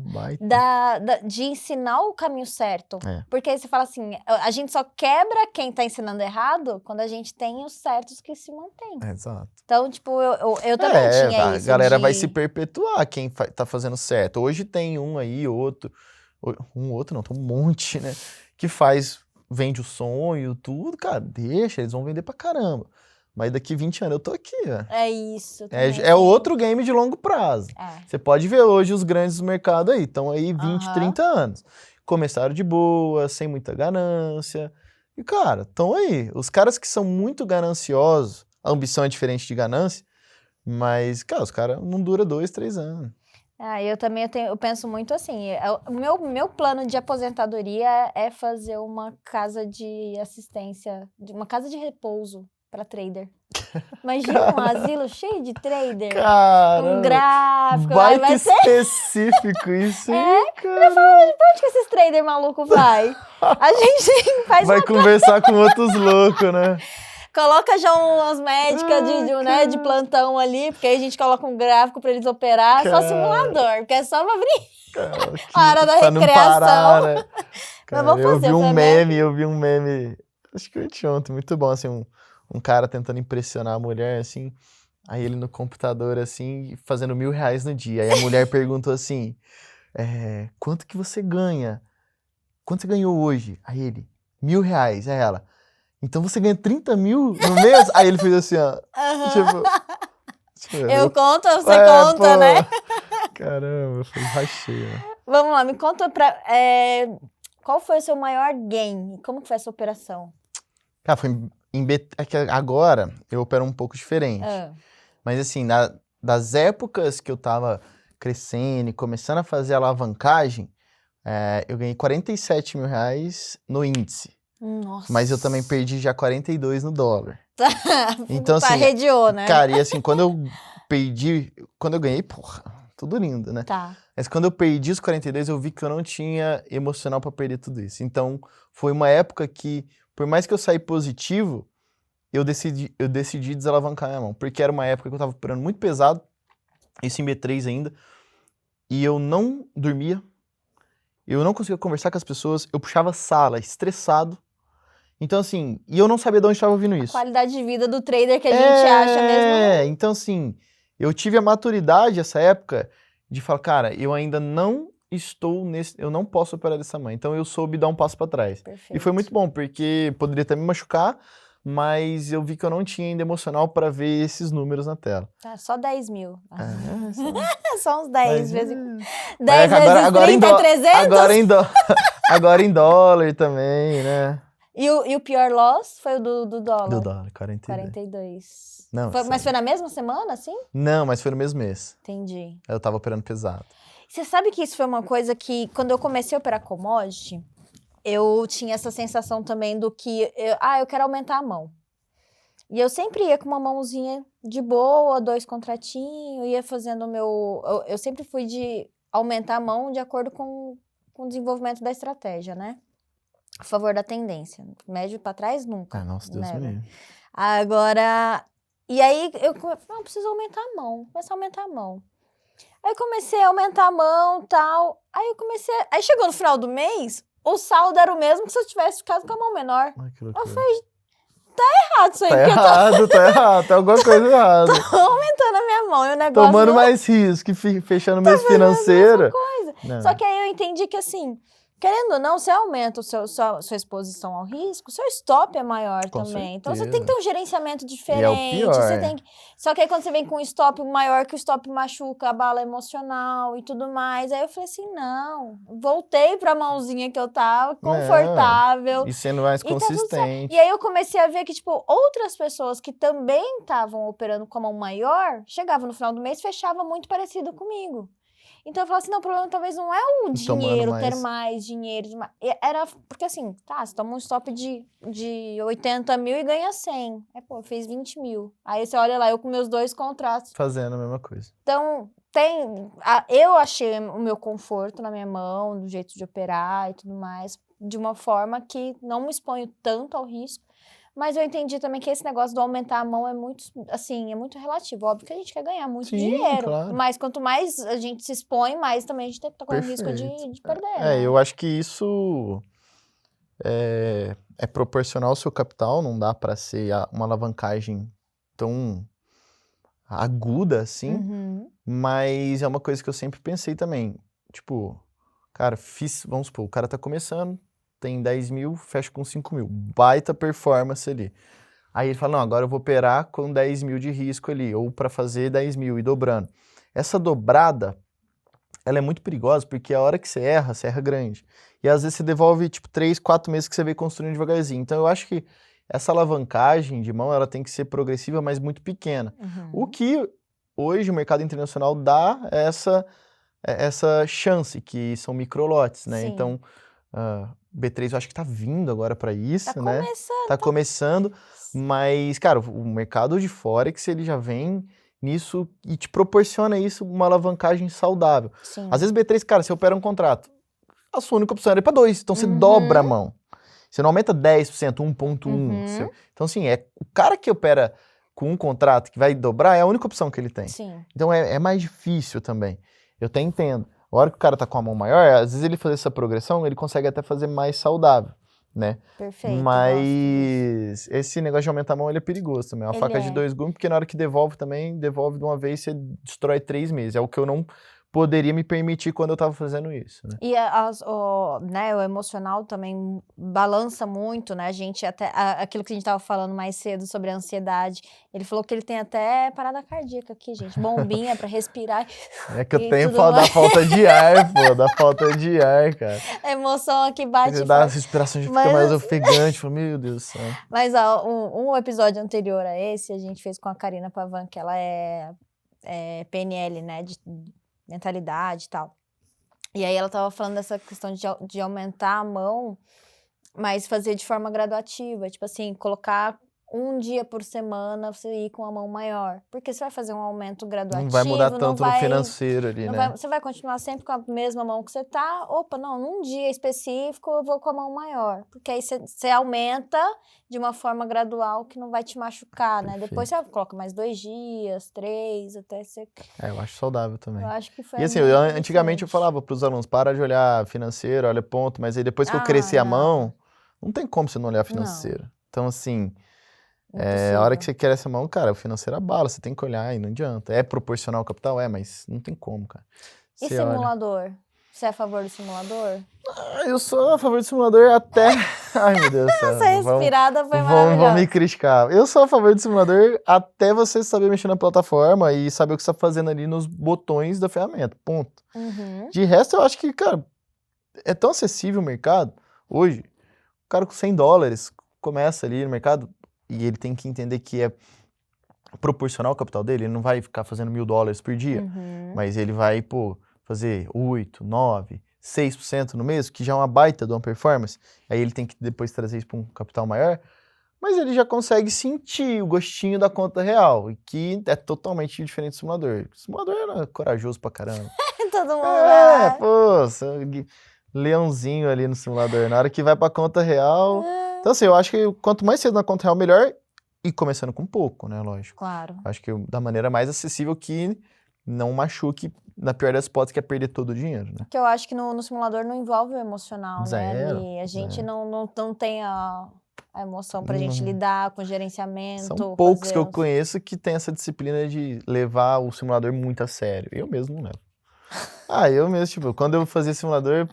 de ensinar o caminho certo. Porque aí você fala assim, a gente só quebra quem tá ensinando errado quando a gente tem os certos que se mantêm. Exato. Então, tipo, eu também tinha isso. A galera vai se perpetuar quem tá fazendo certo. Hoje tem um aí, outro não, tem um monte, né? Que vende o sonho, tudo, cara, deixa, eles vão vender pra caramba. Mas daqui 20 anos eu tô aqui, ó. É isso. É outro game de longo prazo. Você pode ver hoje os grandes do mercado aí, estão aí 20, 30 anos. Começaram de boa, sem muita ganância. E, cara, estão aí. Os caras que são muito gananciosos, a ambição é diferente de ganância, mas, cara, os caras não duram 2, 3 anos. Eu penso muito assim, o meu plano de aposentadoria é fazer uma casa de assistência, uma casa de repouso para trader. Imagina um asilo cheio de trader, um gráfico. Vai ser específico isso aí, cara. Eu falo, pra onde que esses traders malucos vai? A gente faz vai conversar com outros loucos, né? Coloca já umas médicas de plantão ali, porque aí a gente coloca um gráfico pra eles operar, só simulador, porque é só pra abrir a hora da recreação. Parar, né? Cara, mas vamos fazer, eu vi um meme, acho que ontem, muito bom, assim, um cara tentando impressionar a mulher, assim, aí ele no computador, assim, fazendo R$1.000 no dia, aí a mulher perguntou assim, quanto que você ganha? Quanto você ganhou hoje? Aí ele, R$1.000. Aí ela, então você ganha 30 mil no mês? Aí ele fez assim, ó. Tipo, Eu conto, você conta, né? Caramba, eu rachei, né? Vamos lá, me conta qual foi o seu maior gain? Como que foi essa operação? Cara, foi é que agora eu opero um pouco diferente. Mas assim, das épocas que eu tava crescendo e começando a fazer alavancagem, eu ganhei R$47 mil no índice. Nossa. Mas eu também perdi já 42 no dólar. Então, assim, arrediou, né? Cara, e assim, quando eu ganhei, porra, tudo lindo, né? Tá. Mas quando eu perdi os 42, eu vi que eu não tinha emocional pra perder tudo isso. Então, foi uma época que, por mais que eu saí positivo, eu decidi desalavancar minha mão. Porque era uma época que eu tava operando muito pesado, isso em B3 ainda, e eu não dormia, eu não conseguia conversar com as pessoas, eu puxava sala, estressado. Então, assim, e eu não sabia de onde estava vindo isso. A qualidade de vida do trader que a gente acha mesmo. Então, assim, eu tive a maturidade essa época de falar, cara, eu ainda não estou eu não posso operar dessa maneira. Então, eu soube dar um passo para trás. Perfeito. E foi muito bom, porque poderia até me machucar, mas eu vi que eu não tinha ainda emocional para ver esses números na tela. Tá, só 10 mil. Só uns 10 vezes. 10 agora, vezes 30 é 300? Agora em dólar também, né? E o pior loss foi o do dólar? Do dólar, 42. 42. Não, mas foi na mesma semana, assim? Não, mas foi no mesmo mês. Entendi. Eu tava operando pesado. Você sabe que isso foi uma coisa que, quando eu comecei a operar commodity, eu tinha essa sensação também do que, eu quero aumentar a mão. E eu sempre ia com uma mãozinha de boa, 2 contratinhos, ia fazendo o meu... Eu sempre fui de aumentar a mão de acordo com o desenvolvimento da estratégia, né? A favor da tendência. Médio para trás, nunca. Nossa, Deus me livre. Agora... E aí, eu preciso aumentar a mão. Começar a aumentar a mão. Aí eu comecei a aumentar a mão e tal. Aí chegou no final do mês, o saldo era o mesmo que se eu tivesse ficado com a mão menor. Ai, que loucura. Eu falei, tá errado isso aí. Tá errado, tá alguma coisa errada. Tô aumentando a minha mão e o negócio... Tomando mais risco, fechando mês financeiro. Só que aí eu entendi que assim... Querendo ou não, você aumenta sua exposição ao risco, seu stop é maior Com também. certeza. Então, você tem que ter um gerenciamento diferente. E é o pior. Só que aí, quando você vem com um stop maior, que o stop machuca a bala emocional e tudo mais, aí eu falei assim, não. Voltei pra mãozinha que eu tava, confortável. E sendo mais consistente. E aí, eu comecei a ver que, tipo, outras pessoas que também estavam operando com a mão maior, chegavam no final do mês, fechava muito parecido comigo. Então eu falava assim, não, o problema talvez não é o dinheiro, ter mais dinheiro. Era porque assim, você toma um stop de 80 mil e ganha 100. Fez 20 mil. Aí você olha lá, eu com meus 2 contratos. Fazendo a mesma coisa. Então, eu achei o meu conforto na minha mão, do jeito de operar e tudo mais, de uma forma que não me exponho tanto ao risco. Mas eu entendi também que esse negócio do aumentar a mão é muito, assim, é muito relativo. Óbvio que a gente quer ganhar muito dinheiro. Claro. Mas quanto mais a gente se expõe, mais também a gente tá correndo risco de perder. Né? Eu acho que isso é proporcional ao seu capital. Não dá para ser uma alavancagem tão aguda assim. Uhum. Mas é uma coisa que eu sempre pensei também. Tipo, cara, vamos supor, o cara tá começando, tem 10 mil, fecha com 5 mil. Baita performance ali. Aí ele fala, não, agora eu vou operar com 10 mil de risco ali, ou para fazer 10 mil e dobrando. Essa dobrada, ela é muito perigosa, porque a hora que você erra grande. E às vezes você devolve, tipo, 3, 4 meses que você vem construindo devagarzinho. Então eu acho que essa alavancagem de mão, ela tem que ser progressiva, mas muito pequena. Uhum. O que hoje o mercado internacional dá essa chance, que são microlotes, né? Sim. Então... B3 eu acho que tá vindo agora para isso, né? Começando. Tá começando, mas, cara, o mercado de Forex, ele já vem nisso e te proporciona isso, uma alavancagem saudável. Sim. Às vezes B3, cara, você opera um contrato, a sua única opção era ir para 2, então você dobra a mão. Você não aumenta 10%, 1.1. Então, assim, o cara que opera com um contrato que vai dobrar é a única opção que ele tem. Sim. Então, é mais difícil também. Eu até entendo. A hora que o cara tá com a mão maior, às vezes ele fazer essa progressão, ele consegue até fazer mais saudável, né? Perfeito. Mas esse negócio de aumentar a mão, ele é perigoso também. É uma faca de 2 gumes, porque na hora que devolve também, devolve de uma vez, você destrói 3 meses. É o que eu não poderia me permitir quando eu estava fazendo isso, né? E né, o emocional também balança muito, né? A gente até aquilo que a gente estava falando mais cedo sobre a ansiedade. Ele falou que ele tem até parada cardíaca aqui, gente. Bombinha para respirar. É que eu e tenho tudo mais. da falta de ar, pô. Da falta de ar, cara. A emoção aqui bate Você dá a forte. respiração, fica Mas- mais ofegante. Fala, meu Deus do céu. Mas ó, um episódio anterior a esse, a gente fez com a Karina Pavan, que ela é PNL, né? De mentalidade e tal. E aí ela tava falando dessa questão de aumentar a mão, mas fazer de forma graduativa. Tipo assim, colocar um dia por semana você ir com a mão maior. Porque você vai fazer um aumento graduativo. Não vai mudar não tanto no vai- financeiro ali, não né? vai- você vai continuar sempre com a mesma mão que você tá. Opa, não, num dia específico eu vou com a mão maior. Porque aí você aumenta de uma forma gradual que não vai te machucar, né? Perfeito. Depois você coloca mais 2 dias, 3, até você... Eu acho saudável também. Eu acho que foi E a assim, minha antigamente eu diferente. falava pros alunos, para de olhar financeiro, olha ponto, mas aí depois que eu cresci a não. mão, não tem como você não olhar financeiro. Então assim, a hora que você cresce a mão, cara, o financeiro abala, você tem que olhar e não adianta. É proporcional ao capital? É, mas não tem como, cara. E Você olha. simulador? Você é a favor do simulador? Eu sou a favor do simulador até... Ai, meu Deus do céu. Essa respirada foi Vão maravilhosa. me criticar. Eu sou a favor do simulador até você saber mexer na plataforma e saber o que você está fazendo ali nos botões da ferramenta. Ponto. Uhum. De resto, eu acho que, cara, é tão acessível o mercado. Hoje, o cara com $100 começa ali no mercado e ele tem que entender que é proporcional ao capital dele. Ele não vai ficar fazendo $1.000 por dia, mas ele vai, fazer 8, 9, 6% no mês, que já é uma baita de uma performance. Aí ele tem que depois trazer isso para um capital maior. Mas ele já consegue sentir o gostinho da conta real, que é totalmente diferente do simulador. O simulador era corajoso pra caramba. Todo mundo. Leãozinho ali no simulador. Na hora que vai pra conta real... Então assim, eu acho que quanto mais cedo na conta real, melhor. E começando com pouco, né, lógico. Claro. Acho que da maneira mais acessível que não machuque, na pior das hipóteses, que é perder todo o dinheiro, né? Porque eu acho que no simulador não envolve o emocional, né? Zero, Ali. A gente zero. não tem a emoção pra gente lidar com o gerenciamento. São poucos fazer que eu conheço que tem essa disciplina de levar o simulador muito a sério. Eu mesmo não levo. Eu mesmo, tipo, quando eu fazia simulador,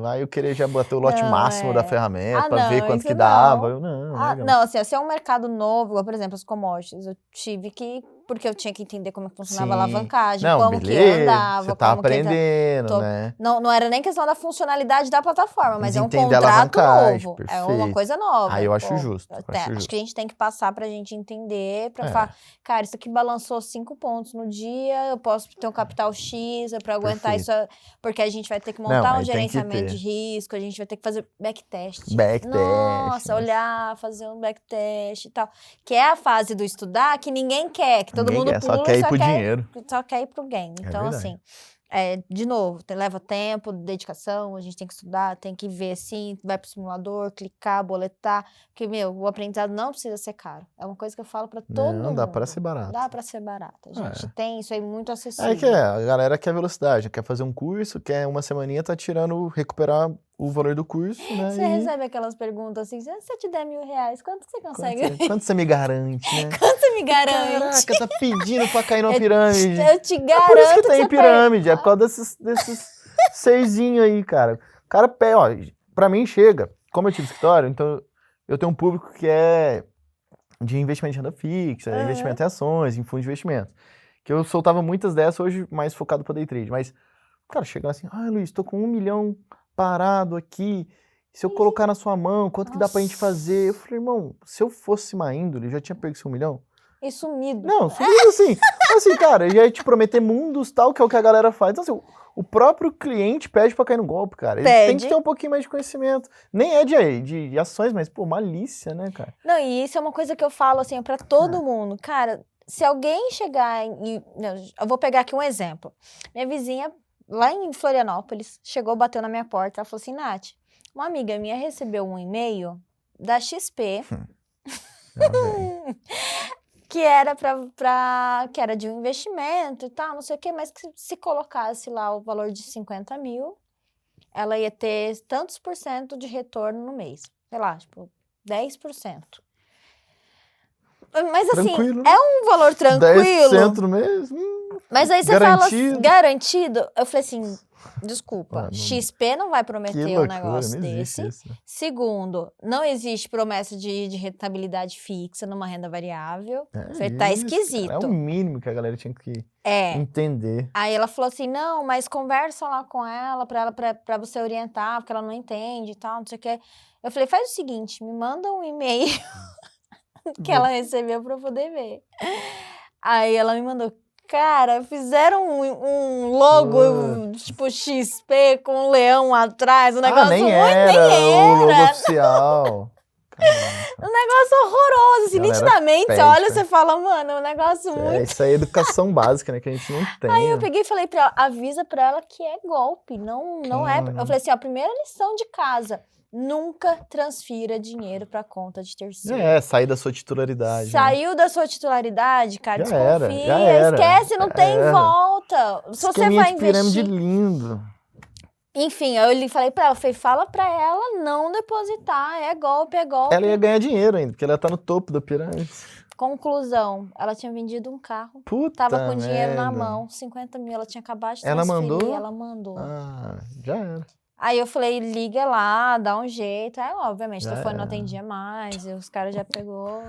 aí eu queria já bater o lote máximo da ferramenta pra ver quanto que dava. Eu, não. Não, assim, se é um mercado novo, igual, por exemplo, as commodities, eu tive que, porque eu tinha que entender como funcionava a alavancagem, como que andava, você tá como que... aprendendo, né? Não era nem questão da funcionalidade da plataforma, mas é um entender a contrato alavancagem, novo, é perfeito. uma coisa nova. Aí eu acho justo. Acho que a gente tem que passar pra gente entender, pra falar, cara, isso aqui balançou 5 pontos no dia, eu posso ter um capital X, pra aguentar isso, porque a gente vai ter que montar um gerenciamento de risco, a gente vai ter que fazer backtest. Nossa, olhar, fazer um backtest e tal. Que é a fase do estudar que ninguém quer, que todo mundo pula, só quer ir pro dinheiro. Só quer ir pro game. Então, assim, de novo, leva tempo, dedicação, a gente tem que estudar, tem que ver assim, vai pro simulador, clicar, boletar, porque, o aprendizado não precisa ser caro. É uma coisa que eu falo pra todo mundo. Dá pra ser barato. Dá pra ser barato. A gente tem isso aí muito acessível. É que a galera quer velocidade, quer fazer um curso, quer uma semaninha, tá recuperar o valor do curso, né? Você recebe aquelas perguntas assim, se eu te der R$1.000, quanto que você consegue? Quanto você me garante, né? Quanto você me garante? Caraca, tá pedindo pra cair numa pirâmide. Eu te garanto. Por isso que tem pirâmide, é por causa desses serzinhos aí, cara. O cara, pra mim chega, como eu tive escritório, então eu tenho um público que é de investimento em renda fixa, investimento em ações, em fundo de investimento. Que eu soltava muitas dessas, hoje mais focado pra day trade. Mas, cara, chega assim, Luiz, tô com 1 milhão parado aqui, se eu colocar na sua mão, quanto que dá pra gente fazer? Eu falei, irmão, se eu fosse uma índole, eu já tinha pego esse 1 milhão. E sumido. Não, sumido assim, cara, eu já ia te prometer mundos, tal, que é o que a galera faz. Então, assim, o próprio cliente pede pra cair no golpe, cara. Ele tem que ter um pouquinho mais de conhecimento. Nem é de ações, mas, malícia, né, cara? Não, e isso é uma coisa que eu falo, assim, pra todo mundo. Cara, se alguém chegar eu vou pegar aqui um exemplo. Minha vizinha, lá em Florianópolis, bateu na minha porta, ela falou assim, Nath, uma amiga minha recebeu um e-mail da XP, que era que era de um investimento e tal, não sei o quê, mas que se colocasse lá o valor de 50 mil, ela ia ter tantos % de retorno no mês. Sei lá, 10%. Mas assim, Tranquilo, é um valor tranquilo. 10% no mês? Mas aí você fala assim, garantido. Eu falei assim, desculpa, não... XP não vai prometer um negócio não desse. Isso. Segundo, não existe promessa de rentabilidade fixa numa renda variável. Falei, tá esquisito. Cara, é o mínimo que a galera tinha que entender. Aí ela falou assim, não, mas conversa lá com ela pra você orientar, porque ela não entende e tal, não sei o que. Eu falei, faz o seguinte, me manda um e-mail que ela recebeu pra eu poder ver. Aí ela me mandou, cara, fizeram um logo tipo XP com um leão atrás, um negócio nem muito... era o logo oficial. Um negócio horroroso, assim, nitidamente, você olha e você fala, mano, um negócio muito... Isso aí é educação básica, né, que a gente não tem. Aí eu peguei e falei pra ela, avisa pra ela que é golpe, não é... Eu falei assim, ó, primeira lição de casa, nunca transfira dinheiro pra conta de terceiro. Sair da sua titularidade. Saiu da sua titularidade, cara, desconfia, já era, esquece, não tem volta. Se você vai investir... pirâmide lindo. Enfim, eu falei pra ela, fala pra ela não depositar, é golpe. Ela ia ganhar dinheiro ainda, porque ela tá no topo da pirâmide. Conclusão, ela tinha vendido um carro, tava com dinheiro na mão, 50 mil, ela tinha acabado de transferir, ela mandou. Já era. Aí eu falei, liga lá, dá um jeito. Aí, obviamente, o telefone não atendia mais, e os caras já pegou...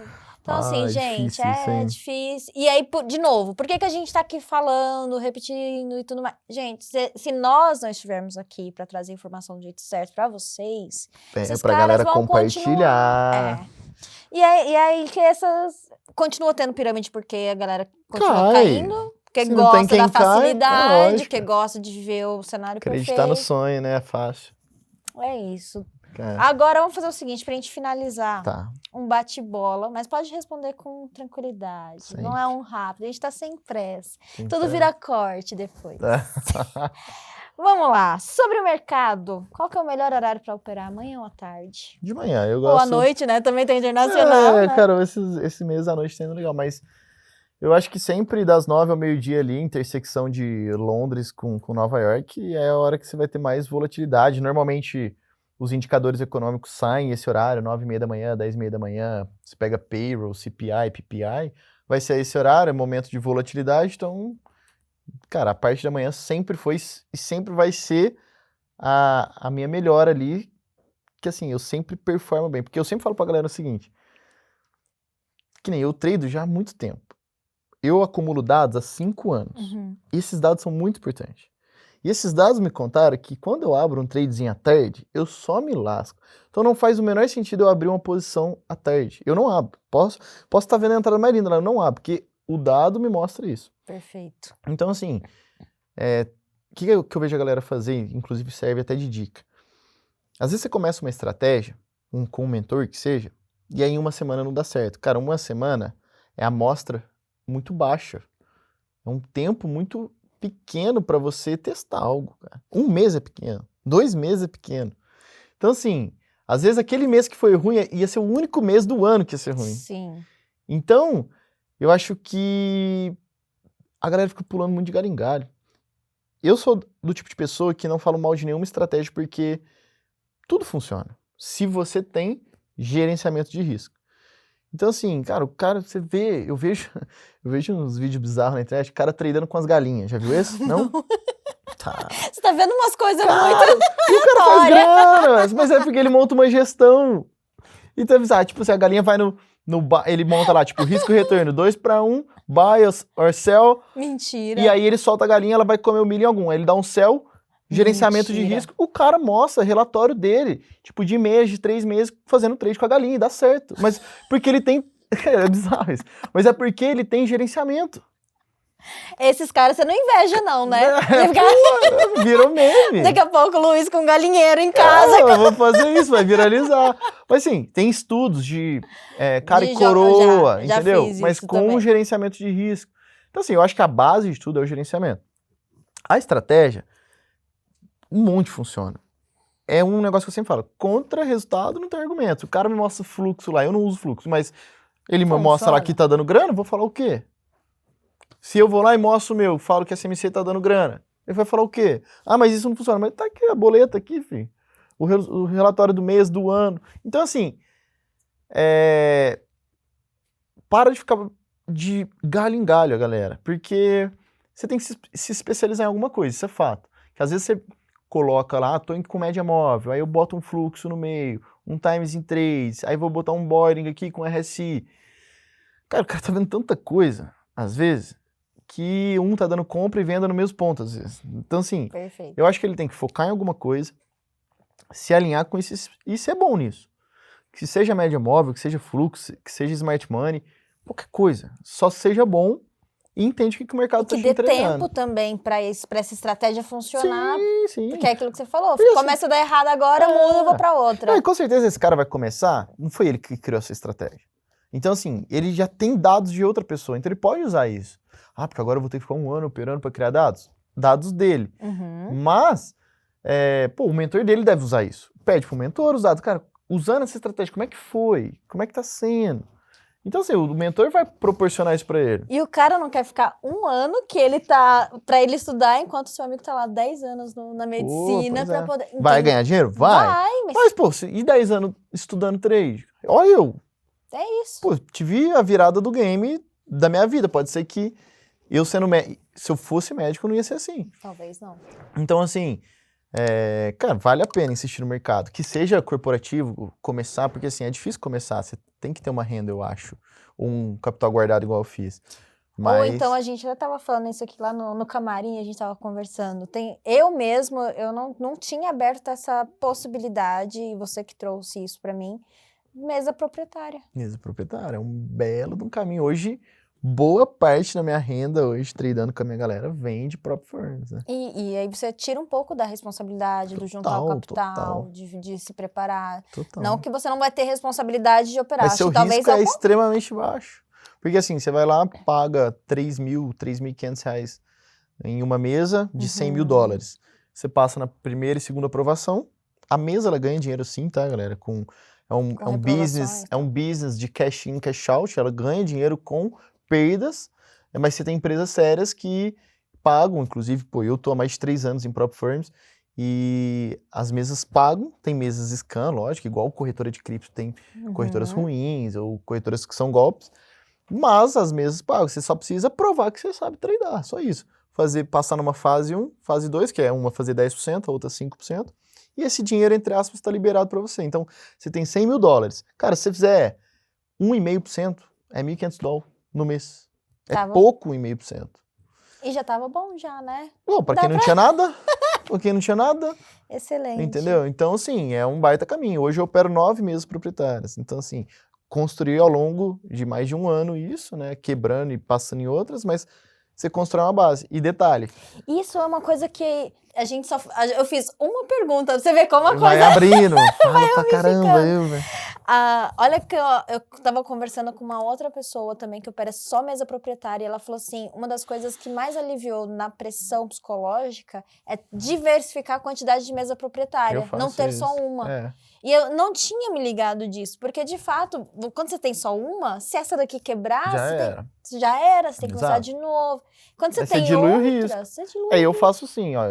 Então, assim, gente, é difícil. E aí, de novo, por que a gente tá aqui falando, repetindo e tudo mais? Gente, se nós não estivermos aqui pra trazer informação do jeito certo pra vocês, esses pra caras galera vão compartilhar. E aí que continua tendo pirâmide porque a galera continua caindo, porque gosta da facilidade, que gosta de ver o cenário perfeito. Acreditar no sonho, né? É fácil. É isso. Agora vamos fazer o seguinte, pra gente finalizar. Um bate-bola, mas pode responder com tranquilidade. Sempre. Não é um rápido, a gente tá sem pressa. Tudo vira corte depois. Vamos lá. Sobre o mercado, qual que é o melhor horário pra operar? Amanhã ou à tarde? De manhã, eu gosto. Ou à noite, né? Também tem internacional, né? Cara, esse mês à noite tá indo legal, mas eu acho que sempre das 9 ao meio-dia ali, intersecção de Londres com Nova York, é a hora que você vai ter mais volatilidade. Normalmente... Os indicadores econômicos saem esse horário, 9h30 da manhã, 10h30 da manhã, você pega payroll, CPI, PPI, vai ser esse horário, é momento de volatilidade, então, cara, a parte da manhã sempre foi e sempre vai ser a minha melhor ali, que assim, eu sempre performo bem, porque eu sempre falo pra galera o seguinte, que nem eu trado já há muito tempo, eu acumulo dados há 5 anos, e esses dados são muito importantes. E esses dados me contaram que quando eu abro um tradezinho à tarde, eu só me lasco. Então não faz o menor sentido eu abrir uma posição à tarde. Eu não abro. Posso estar vendo a entrada mais linda, eu não abro, porque o dado me mostra isso. Perfeito. Então assim, o que eu vejo a galera fazer, inclusive serve até de dica. Às vezes você começa uma estratégia, com um mentor que seja, e aí em uma semana não dá certo. Cara, uma semana é a amostra muito baixa. É um tempo muito... pequeno para você testar algo, cara. 1 mês é pequeno, 2 meses é pequeno. Então, assim, às vezes aquele mês que foi ruim ia ser o único mês do ano que ia ser ruim. Sim. Então, eu acho que a galera fica pulando muito de galho em galho. Eu sou do tipo de pessoa que não falo mal de nenhuma estratégia porque tudo funciona. Se você tem gerenciamento de risco. Então, assim, cara, você vê, eu vejo uns vídeos bizarros na internet, o cara tradando com as galinhas, já viu esse? Não? Tá. Você tá vendo umas coisas muito... E o cara faz grana, mas é porque ele monta uma gestão. Então, tipo, se a galinha vai ele monta lá, tipo, risco e retorno, 2-1, buy or sell. Mentira. E aí ele solta a galinha, ela vai comer o milho em algum. Aí ele dá um sell, gerenciamento de risco, o cara mostra relatório dele, tipo, de mês, de 3 meses, fazendo trade com a galinha, e dá certo. Mas porque ele tem... É bizarro isso. Mas é porque ele tem gerenciamento. Esses caras você não inveja não, né? Virou meme. Daqui a pouco o Luiz com galinheiro em casa. Eu vou fazer isso, vai viralizar. Mas assim, tem estudos de cara e coroa, entendeu? Mas com também. Gerenciamento de risco. Então assim, eu acho que a base de tudo é o gerenciamento. A estratégia, um monte funciona. É um negócio que eu sempre falo, contra resultado não tem argumento. O cara me mostra fluxo lá, eu não uso fluxo, mas ele me mostra lá que tá dando grana, eu vou falar o quê? Se eu vou lá e mostro o meu, falo que a SMC tá dando grana, ele vai falar o quê? Ah, mas isso não funciona. Mas tá aqui a boleta aqui, filho. O relatório do mês, do ano. Então, assim, para de ficar de galho em galho, galera, porque você tem que se especializar em alguma coisa, isso é fato. Que às vezes você coloca lá, tô com média móvel, aí eu boto um fluxo no meio, um times em trades, aí vou botar um boarding aqui com RSI. Cara, o cara tá vendo tanta coisa, às vezes, que um tá dando compra e venda no mesmo ponto, às vezes. Então, assim, Perfeito. eu acho que ele tem que focar em alguma coisa, se alinhar com isso e ser bom nisso. Que seja média móvel, que seja fluxo, que seja smart money, qualquer coisa. Só seja bom e entende o que o mercado está te Que dê entregando. tempo também para essa estratégia funcionar. Sim. Porque é aquilo que você falou. Isso. Começa a dar errado agora, muda, eu vou para outra. Não, e com certeza esse cara vai começar, não foi ele que criou essa estratégia. Então, assim, ele já tem dados de outra pessoa, então ele pode usar isso. Ah, porque agora eu vou ter que ficar 1 ano operando para criar dados? Dados dele. Mas, o mentor dele deve usar isso. Pede pro mentor os dados. Cara, usando essa estratégia, como é que foi? Como é que tá sendo? Então, assim, o mentor vai proporcionar isso pra ele. E o cara não quer ficar 1 ano que ele tá pra ele estudar, enquanto seu amigo tá lá 10 anos na medicina pra poder... Vai ganhar dinheiro? Vai. Mas... Mas, pô, e 10 anos estudando trade? Olha eu. É isso. Pô, tive a virada do game da minha vida. Pode ser que eu sendo se eu fosse médico, não ia ser assim. Talvez não. Então, assim, cara, vale a pena insistir no mercado. Que seja corporativo, começar, porque assim, é difícil começar. Você tem que ter uma renda, eu acho. Um capital guardado igual eu fiz. Mas... Ou então a gente já tava falando isso aqui lá no camarim, a gente tava conversando. Eu mesmo, eu não tinha aberto essa possibilidade, e você que trouxe isso pra mim, mesa proprietária. Mesa proprietária, é um belo de um caminho. Hoje, boa parte da minha renda hoje, tradando com a minha galera, vem de próprio firms, né? E aí você tira um pouco da responsabilidade do juntar o capital, de se preparar. Total. Não que você não vai ter responsabilidade de operar. Mas seu risco é extremamente baixo. Porque assim, você vai lá, paga 3.000, 3.500 reais em uma mesa de 100 mil dólares. Você passa na primeira e segunda aprovação, a mesa ela ganha dinheiro sim, tá, galera? É um business de cash in, cash out, ela ganha dinheiro com perdas, mas você tem empresas sérias que pagam, inclusive, pô, eu tô há mais de 3 anos em prop firms, e as mesas pagam, tem mesas scan, lógico, igual corretora de cripto tem corretoras ruins, ou corretoras que são golpes, mas as mesas pagam, você só precisa provar que você sabe tradar, só isso. Passar numa fase 1, fase 2, que é uma fazer 10%, a outra 5%, e esse dinheiro, entre aspas, está liberado para você. Então, você tem 100 mil dólares. Cara, se você fizer 1,5%, é 1.500 dólares no mês. É pouco 1,5%. E já tava bom já, né? Bom, para quem não tinha nada, para quem não tinha nada. Excelente. Entendeu? Então, assim, é um baita caminho. Hoje eu opero 9 mesas proprietárias. Então, assim, construí ao longo de mais de 1 ano isso, né? Quebrando e passando em outras, mas você constrói uma base. E detalhe. Isso é uma coisa que a gente só... Eu fiz uma pergunta, você vê como a coisa... Vai abrindo, fala pra caramba, velho. Olha que eu tava conversando com uma outra pessoa também que opera só mesa proprietária e ela falou assim, uma das coisas que mais aliviou na pressão psicológica é diversificar a quantidade de mesa proproprietária, não ter só uma. E eu não tinha me ligado disso, porque de fato, quando você tem só uma, se essa daqui quebrar, já era, você tem que começar de novo. Quando você tem outra, você dilui. Eu faço assim, ó,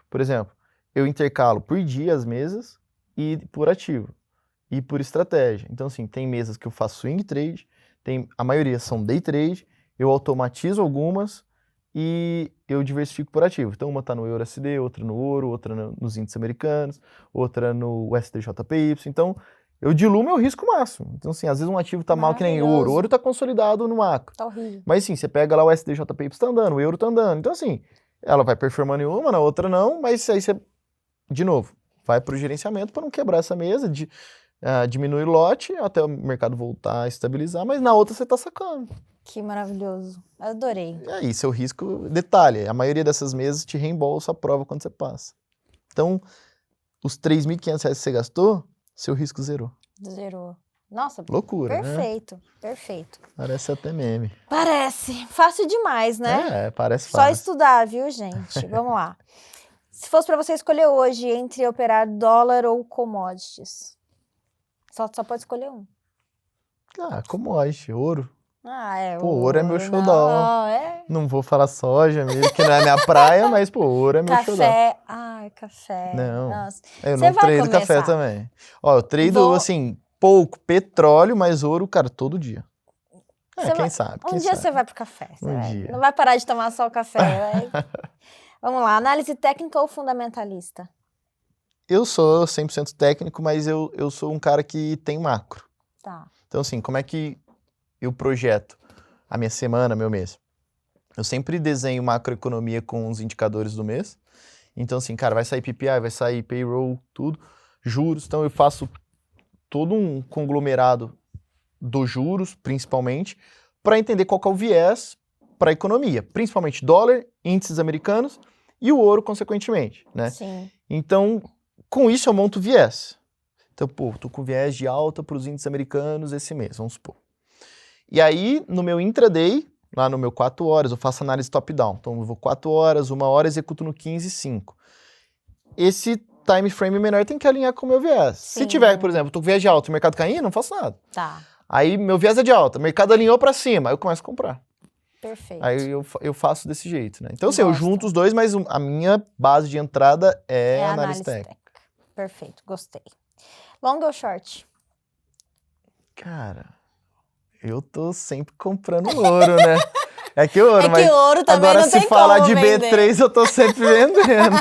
por exemplo, eu intercalo por dia as mesas e por ativo. E por estratégia. Então, assim, tem mesas que eu faço swing trade, a maioria são day trade, eu automatizo algumas e eu diversifico por ativo. Então, uma tá no EURUSD, outra no ouro, outra nos índices americanos, outra no USDJPY. Então, eu diluo meu risco máximo. Então, assim, às vezes um ativo tá mal que nem ouro. O ouro tá consolidado no macro. Tá horrível. Mas, assim, você pega lá o USDJPY tá andando, o euro tá andando. Então, assim, ela vai performando em uma, na outra não, mas aí você, de novo, vai pro gerenciamento para não quebrar essa mesa, diminui o lote até o mercado voltar a estabilizar, mas na outra você tá sacando. Que maravilhoso. Adorei. E aí, seu risco, detalhe, a maioria dessas mesas te reembolsa a prova quando você passa. Então, os 3.500 reais que você gastou, seu risco zerou. Zerou. Nossa, loucura, perfeito, né? Perfeito. Parece até meme. Parece. Fácil demais, né? Parece fácil. Só estudar, viu, gente? Vamos lá. Se fosse para você escolher hoje entre operar dólar ou commodities, só pode escolher um. Commodity, ouro. Pô, ouro é meu xodó. Não vou falar soja mesmo, que não é minha praia, mas, ouro é meu xodó. Café. Não, nossa. Eu não trado café também. Ó, eu trado, assim, pouco petróleo, mas ouro, cara, todo dia. Quem sabe? Um dia você vai pro café. Dia. Não vai parar de tomar só o café. Vamos lá, análise técnica ou fundamentalista? Eu sou 100% técnico, mas eu sou um cara que tem macro. Tá. Então, assim, como é que eu projeto a minha semana, meu mês? Eu sempre desenho macroeconomia com os indicadores do mês. Então, assim, cara, vai sair PPI, vai sair payroll, tudo, juros. Então, eu faço todo um conglomerado dos juros, principalmente, para entender qual que é o viés para a economia, principalmente dólar, índices americanos e o ouro, consequentemente, né? Sim. Então, com isso eu monto viés. Então, tô com viés de alta para os índices americanos esse mês, vamos supor. E aí, no meu intraday, lá no meu 4 horas, eu faço análise top-down. Então, eu vou 4 horas, 1 hora, executo no 15:05. Esse time frame menor tem que alinhar com o meu viés. Sim. Se tiver, por exemplo, tô com viés de alta e o mercado caindo, não faço nada. Tá. Aí, meu viés é de alta, o mercado alinhou para cima, aí eu começo a comprar. Perfeito. Aí eu faço desse jeito, né? Então, assim, eu junto os dois, mas a minha base de entrada é análise técnica. Perfeito, gostei. Long ou short? Cara, eu tô sempre comprando ouro, né? É que ouro, mas ouro também agora não se tem falar como de vender. B3 eu tô sempre vendendo.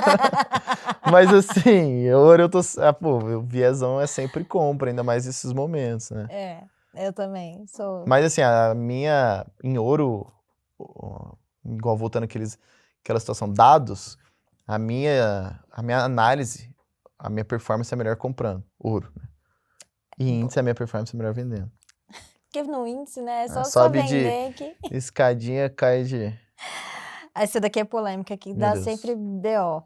Mas assim, ouro eu tô... o viesão é sempre compra, ainda mais nesses momentos, né? Eu também sou. Mas assim, a minha, em ouro, igual voltando aquela situação, dados, a minha análise, a minha performance é melhor comprando ouro, né? E índice, a minha performance é melhor vendendo. Porque no índice, né? É só Sobe vender de que... escadinha, cai de... Essa daqui é polêmica, que dá Deus. sempre BO.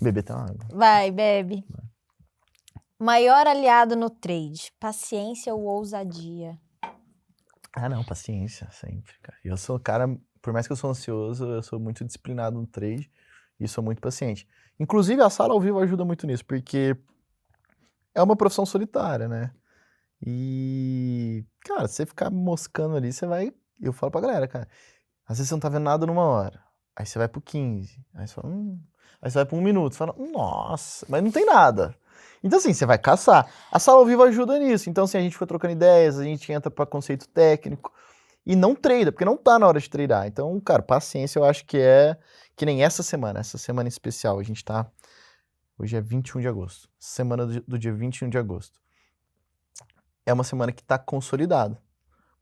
Beber tá água. Vai, bebe. Maior aliado no trade, paciência ou ousadia? Ah, não, paciência, sempre, cara. Eu sou cara, por mais que eu sou ansioso, eu sou muito disciplinado no trade e sou muito paciente. Inclusive, a sala ao vivo ajuda muito nisso, porque é uma profissão solitária, né? E, cara, se você ficar moscando ali, você vai... Eu falo pra galera, cara, às vezes você não tá vendo nada numa hora, aí você vai pro 15, aí você fala, aí você vai pro 1 minuto, você fala, nossa, mas não tem nada. Então, assim, você vai caçar. A sala ao vivo ajuda nisso. Então, assim, a gente fica trocando ideias, a gente entra pra conceito técnico e não treina, porque não tá na hora de treinar. Então, cara, paciência eu acho que é que nem essa semana em especial. A gente tá... Hoje é 21 de agosto. Semana do dia 21 de agosto. É uma semana que tá consolidada,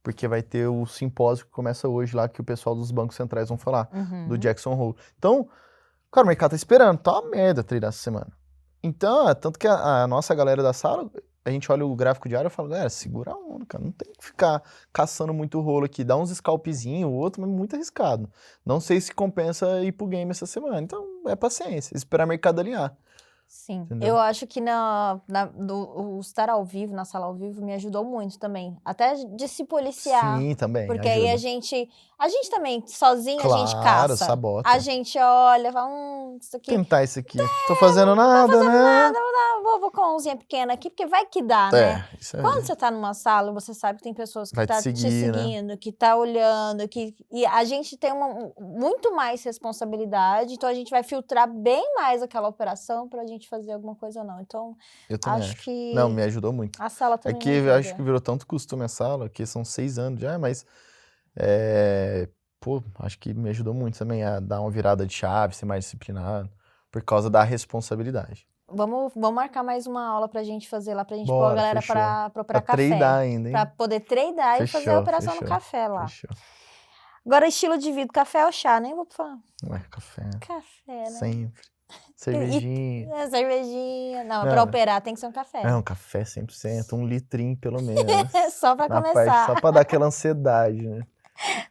porque vai ter o simpósio que começa hoje lá, que o pessoal dos bancos centrais vão falar, do Jackson Hole. Então, cara, o mercado tá esperando, tá uma merda treinar essa semana. Então, tanto que a nossa galera da sala, a gente olha o gráfico diário e fala, galera, segura a onda, cara, não tem que ficar caçando muito rolo aqui, dá uns scalpzinho, o outro, mas muito arriscado. Não sei se compensa ir pro game essa semana, então é paciência, esperar o mercado alinhar. Sim, Entendeu? eu acho que o estar ao vivo, na sala ao vivo, me ajudou muito também. Até de se policiar. Sim, também, Porque ajuda. aí a gente também, sozinho, Claro, a gente caça. sabota. A gente olha, fala, isso aqui... Tentar isso aqui. Tô fazendo nada, né? Nada, vou com a mãozinha pequena aqui, porque vai que dá, né? Isso aí. Quando você tá numa sala, você sabe que tem pessoas que Vai tá te te seguir, né? seguindo, que tá olhando, e a gente tem muito mais responsabilidade, então a gente vai filtrar bem mais aquela operação pra gente fazer alguma coisa ou não. Então, Eu também acho que Não, me ajudou muito. a sala É também que me eu ajuda. acho que virou tanto costume a sala, que são 6 anos já, mas acho que me ajudou muito também a dar uma virada de chave, ser mais disciplinado, por causa da responsabilidade. Vamos marcar mais uma aula pra gente fazer lá, pra gente pôr a Bora, galera fechou. pra operar Pra café. treinar ainda, hein? Pra poder treinar e fazer a operação no café lá. Fechou. Agora, estilo de vida, café ou chá? Nem vou falar. Ué, café. Café, né? Sempre. Cervejinha. Cervejinha. Não, pra Não. operar tem que ser um café. Não, café 100%, 1 litrinho pelo menos. Só pra Na começar. parte, só pra dar aquela ansiedade, né?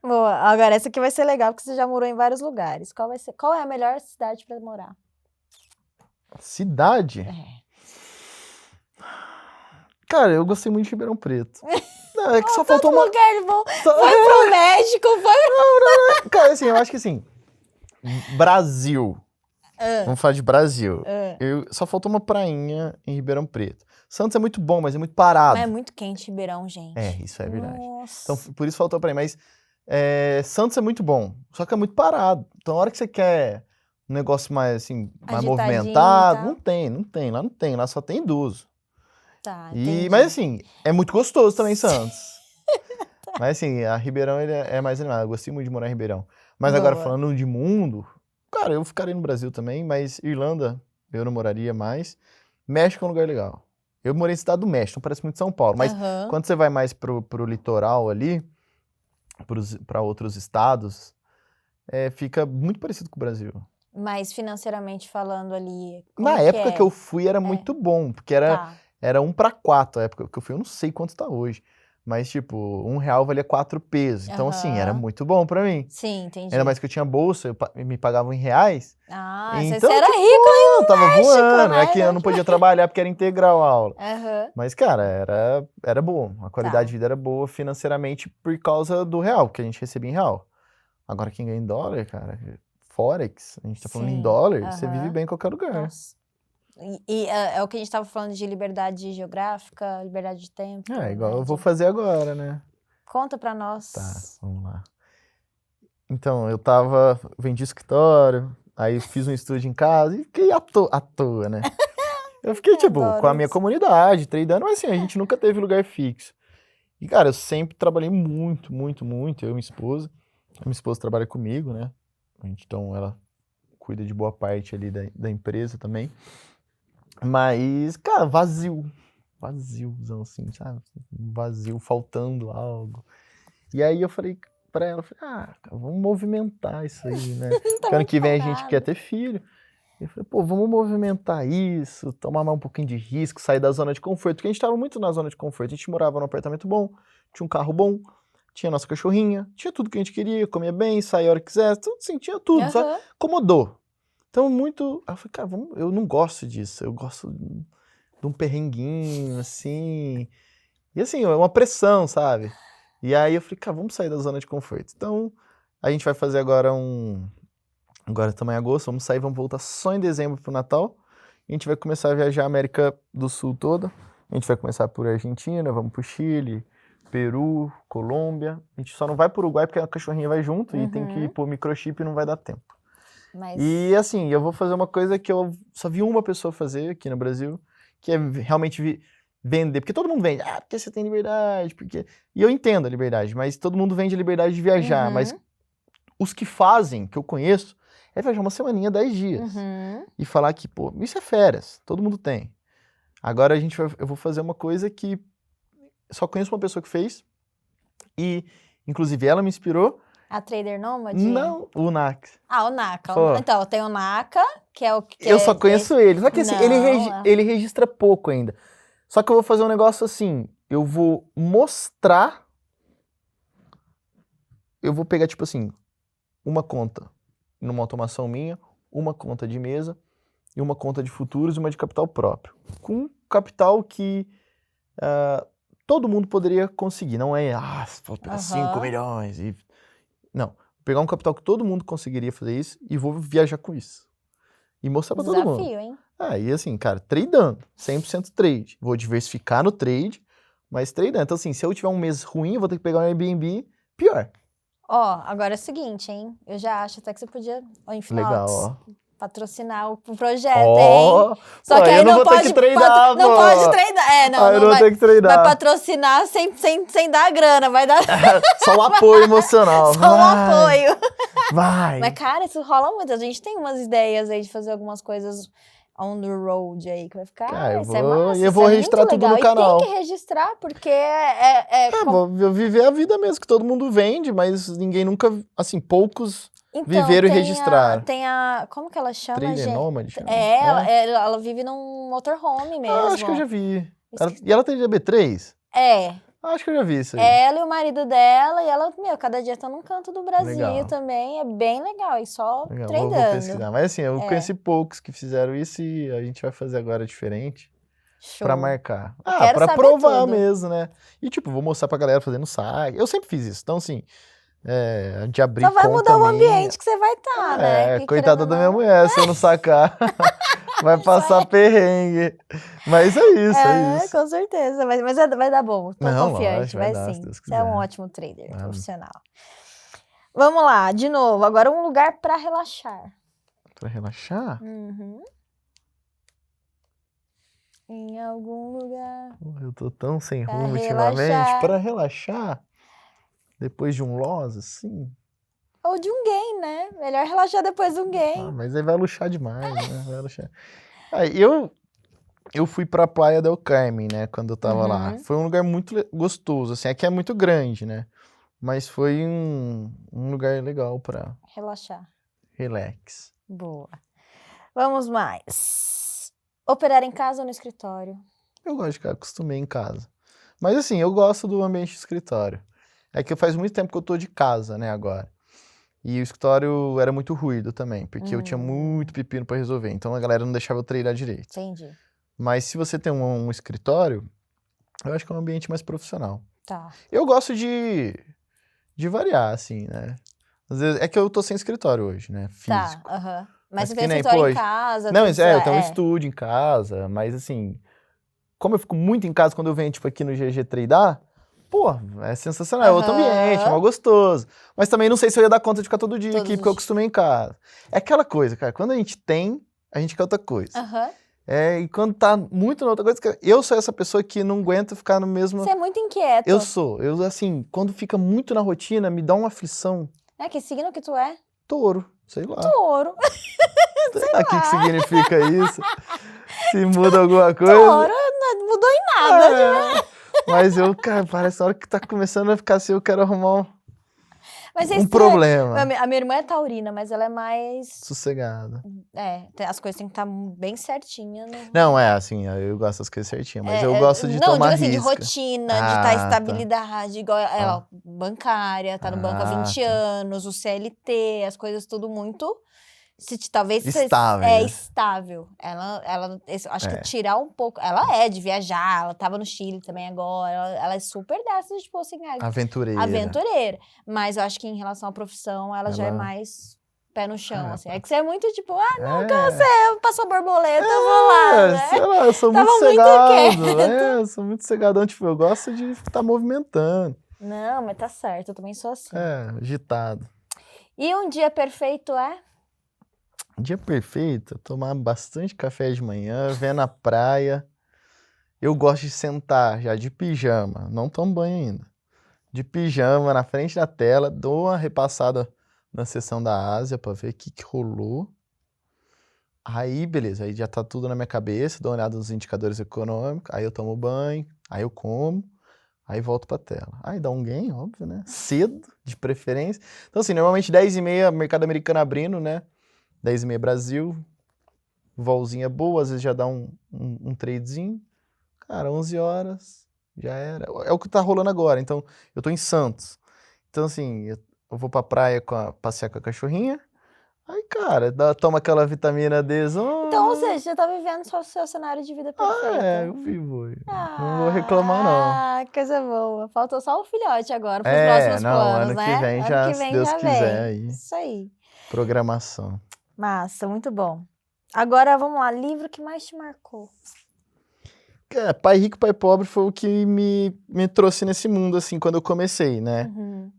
Boa. Agora, essa aqui vai ser legal, porque você já morou em vários lugares. Qual é a melhor cidade pra morar? Cidade? Cara, eu gostei muito de Ribeirão Preto. Não, é que só faltou uma... lugar bom. Foi pro México, foi... Cara, assim, eu acho que assim... Brasil. Vamos falar de Brasil. Só faltou uma prainha em Ribeirão Preto. Santos é muito bom, mas é muito parado. Mas é muito quente, Ribeirão, gente. Isso é verdade. Nossa. Então, por isso faltou a prainha. Mas Santos é muito bom, só que é muito parado. Então, a hora que você quer um negócio mais, assim, mais movimentado, tá? não tem. Lá não tem, lá só tem idoso. Tá, Mas assim, é muito gostoso também Santos. Mas assim, a Ribeirão ele é mais animado. Eu gostei muito de morar em Ribeirão. Mas agora Boa. falando de mundo, cara, eu ficaria no Brasil também, mas Irlanda eu não moraria mais. México é um lugar legal. Eu morei em Cidade do México, não parece muito São Paulo, mas Aham. quando você vai mais pro litoral ali, para outros estados, fica muito parecido com o Brasil. Mas financeiramente falando ali, como Na que época que é? eu fui era muito bom, porque era Tá. 1 para 4 a época que eu fui, eu não sei quanto tá hoje. Mas, tipo, R$1 valia 4 pesos. Então, assim, era Aham. muito bom pra mim. Sim, entendi. Ainda mais que eu tinha bolsa, me pagavam em reais. Ah, Então, você era tipo, rico aí eu tava México, voando. né? É que eu não podia trabalhar porque era integral a aula. Aham. Mas, cara, era bom. A qualidade Tá. de vida era boa financeiramente por causa do real, que a gente recebia em real. Agora, quem ganha em dólar, cara, Forex, a gente tá falando em Sim. dólar, você Aham. vive bem em qualquer lugar. Nossa. E é o que a gente tava falando de liberdade geográfica, liberdade de tempo. Igual né? eu vou fazer agora, né? Conta pra nós. Tá, vamos lá. Então, vendi escritório, aí fiz um estúdio em casa e fiquei à toa, né? Eu fiquei, tipo, Adoro com a minha isso. comunidade, treinando, mas assim, a gente nunca teve lugar fixo. E, cara, eu sempre trabalhei muito, muito, muito, eu e minha esposa. A minha esposa trabalha comigo, né? Então, ela cuida de boa parte ali da empresa também. Mas, cara, vaziozão, assim, sabe? Vazio, faltando algo. E aí eu falei pra ela, cara, vamos movimentar isso aí, né? Tá Porque ano muito que vem a gente parado. quer ter filho. E eu falei, pô, vamos movimentar isso, tomar mais um pouquinho de risco, sair da zona de conforto. Porque a gente tava muito na zona de conforto. A gente morava num apartamento bom, tinha um carro bom, tinha nossa cachorrinha, tinha tudo que a gente queria, comia bem, saía a hora que quisesse, tudo sim, tinha tudo, só Aham. acomodou. Então, muito. Aí eu falei, cara, eu não gosto disso, eu gosto de um perrenguinho, assim. E assim, é uma pressão, sabe? E aí eu falei, cara, vamos sair da zona de conforto. Então, a gente vai fazer agora Agora estamos em agosto, vamos sair, vamos voltar só em dezembro pro Natal. A gente vai começar a viajar a América do Sul toda. A gente vai começar por Argentina, vamos pro Chile, Peru, Colômbia. A gente só não vai pro Uruguai porque a cachorrinha vai junto e tem que pôr microchip e não vai dar tempo. Mas E assim, eu vou fazer uma coisa que eu só vi uma pessoa fazer aqui no Brasil, que é realmente vender. Porque todo mundo vende. Porque você tem liberdade, porque... E eu entendo a liberdade, mas todo mundo vende a liberdade de viajar. Mas os que fazem, que eu conheço, é viajar uma semaninha, 10 dias. E falar que, pô, isso é férias, todo mundo tem. Agora eu vou fazer uma coisa que só conheço uma pessoa que fez, e inclusive ela me inspirou. a Trader Nomad? Não, o Nax. Ah, o Naka. Pô. Então, tem o Naka, que é o que Eu só conheço ele. Só que assim, Não, ele registra pouco ainda. Só que eu vou fazer um negócio assim, eu vou mostrar, eu vou pegar tipo assim, uma conta numa automação minha, uma conta de mesa e uma conta de futuros e uma de capital próprio. Com capital que todo mundo poderia conseguir, não é, vou pegar 5 milhões. Não, vou pegar um capital que todo mundo conseguiria fazer isso e vou viajar com isso. E mostrar pra todo mundo. Desafio, hein? E assim, cara, tradando, 100% trade. Vou diversificar no trade, mas tradando. Então assim, se eu tiver um mês ruim, eu vou ter que pegar um Airbnb pior. Ó, agora é o seguinte, hein? Eu já acho até que você podia, ó, Infinox, Legal, ó. patrocinar o projeto, hein? Só Pô, que aí eu não não vou pode ter que tradar, não pô. pode tradar. Não, eu não vou ter que tradar. vai patrocinar sem dar grana, vai dar Só o apoio emocional. só um apoio. Vai. Mas, cara, isso rola muito. A gente tem umas ideias aí de fazer algumas coisas on the road aí, que vai ficar, Cara, isso é massa, eu vou isso é registrar muito tudo no legal. canal. E tem que registrar, porque Vou viver a vida mesmo, que todo mundo vende, mas ninguém nunca, assim, poucos então, viveram e registraram. Como que ela chama, Trader gente? Nomad, chama. Ela vive num motorhome mesmo. Acho que eu já vi. E ela tem GB3? Acho que eu já vi isso aí. Ela e o marido dela, e ela, cada dia tá num canto do Brasil Legal. também, é bem legal, e só Legal, tradando. vou pesquisar. Mas assim, eu conheci poucos que fizeram isso e a gente vai fazer agora diferente. Show. Pra marcar. Quero pra saber provar tudo. mesmo, né? E tipo, vou mostrar pra galera fazendo saque. Eu sempre fiz isso. Então assim, de abrir Só vai conta mudar o minha. ambiente que você vai estar, né? Que, Coitada querendo da ou minha não, mulher, se eu não sacar, vai passar perrengue. Mas é isso, é isso. com certeza, mas vai dar bom, tô Não, confiante, lógico, vai dar, sim. se Deus Você é um quiser. ótimo trader, profissional. Vamos lá, de novo, agora um lugar pra relaxar. Pra relaxar? Em algum lugar. Eu tô tão sem Pra rumo relaxar. ultimamente. Pra relaxar? depois de um loss, assim. Ou de um game, né? Melhor relaxar depois de um game. Mas aí vai luxar demais, né? Vai luxar. Aí eu fui pra Praia del Carmen, né? Quando eu tava lá. Foi um lugar muito gostoso, assim. Aqui é muito grande, né? Mas foi um lugar legal pra Relaxar. relax. Boa. Vamos mais. Operar em casa ou no escritório? Eu gosto, cara. Acostumei em casa. Mas assim, eu gosto do ambiente de escritório. É que faz muito tempo que eu tô de casa, né, agora. E o escritório era muito ruído também, porque eu tinha muito pepino pra resolver. Então a galera não deixava eu treinar direito. Entendi. Mas se você tem um escritório, eu acho que é um ambiente mais profissional. Tá. Eu gosto de variar, assim, né? Às vezes, é que eu tô sem escritório hoje, né? Físico. Tá, Mas você que tem nem, escritório pô, em casa? Não, tudo eu tenho um estúdio em casa, mas assim, como eu fico muito em casa quando eu venho, tipo, aqui no GG treinar, pô, é sensacional, é outro ambiente, é mó gostoso. Mas também não sei se eu ia dar conta de ficar todo dia aqui, porque eu acostumei em casa. É aquela coisa, cara, quando a gente tem, a gente quer outra coisa. E quando tá muito na outra coisa, eu sou essa pessoa que não aguenta ficar no mesmo... Você é muito inquieto. Eu assim, quando fica muito na rotina, me dá uma aflição. Que signo que tu é? Touro, sei lá. Touro. Sei lá o que significa isso. Se muda alguma coisa. Touro não mudou em nada. Mas eu, cara, parece a hora que tá começando a ficar assim, eu quero arrumar um problema. problema. A minha irmã é taurina, mas ela é mais... Sossegada. As coisas têm que estar bem certinhas. Não, assim, eu gosto das coisas certinhas, mas eu gosto de tomar risco. Não, digo assim, de rotina, de estar estabilidade, igual ela, bancária, tá no banco há 20 anos, o CLT, as coisas tudo muito... Talvez estável. Estável. Ela acho que tirar um pouco. Ela é de viajar, ela tava no Chile também agora. Ela é super dessas, tipo assim, aventureira. Mas eu acho que em relação à profissão, ela já é mais pé no chão, assim. É que você é muito tipo, você passou borboleta, eu vou lá, né? Sei lá, eu sou muito cegado. Eu sou muito cegadão, tipo, eu gosto de estar movimentando. Não, mas tá certo, eu também sou assim. Agitado. E um dia perfeito é? Dia perfeito, tomar bastante café de manhã, ver na praia. Eu gosto de sentar já de pijama, não tomo banho ainda. De pijama, na frente da tela, dou uma repassada na seção da Ásia pra ver o que rolou. Aí, beleza, aí já tá tudo na minha cabeça, dou uma olhada nos indicadores econômicos, aí eu tomo banho, aí eu como, aí volto pra tela. Aí dá um game, óbvio, né? Cedo, de preferência. Então, assim, normalmente 10h30, mercado americano abrindo, né? 10h30 Brasil, volzinha boa, às vezes já dá um tradezinho. Cara, 11 horas, já era. É o que tá rolando agora, então eu tô em Santos. Então assim, eu vou pra praia passear com a cachorrinha, aí cara, toma aquela vitamina D. Então, ou seja, você tá vivendo só o seu cenário de vida perfeito. Eu vivo hoje. Não vou reclamar não. Coisa boa. Faltou só o filhote agora, pros próximos planos, né? Ano que vem já, se Deus quiser. Aí. Isso aí. Programação. Massa, muito bom. Agora, vamos lá, livro que mais te marcou? Pai Rico, Pai Pobre foi o que me trouxe nesse mundo, assim, quando eu comecei, né?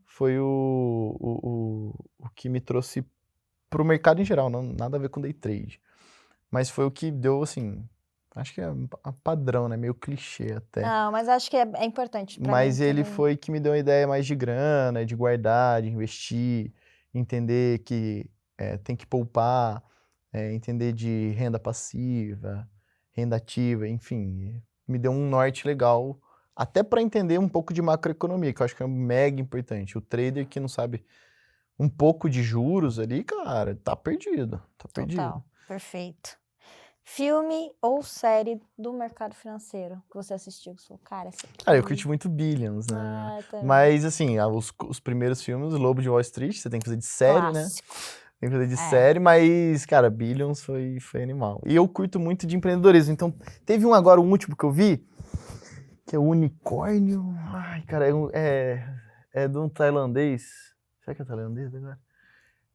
Foi o que me trouxe pro mercado em geral, não nada a ver com day trade. Mas foi o que deu, assim, acho que é padrão, né? Meio clichê até. Não, mas acho que é importante pra Mas mim ele também. foi que me deu uma ideia mais de grana, de guardar, de investir, entender que tem que poupar, entender de renda passiva, renda ativa, enfim, me deu um norte legal, até para entender um pouco de macroeconomia, que eu acho que é mega importante. O trader que não sabe um pouco de juros ali, cara, tá perdido. Total, perfeito. Filme ou série do mercado financeiro que você assistiu? Que você falou, cara, essa aqui... eu curti muito Billions, né? Mas, assim, os primeiros filmes, Lobo de Wall Street, você tem que fazer de série, clássico, né? Tem que fazer de série, mas, cara, Billions foi animal. E eu curto muito de empreendedorismo. Então, teve agora, o último que eu vi, que é o Unicórnio. Ai, cara, é de um tailandês. Será que é tailandês agora?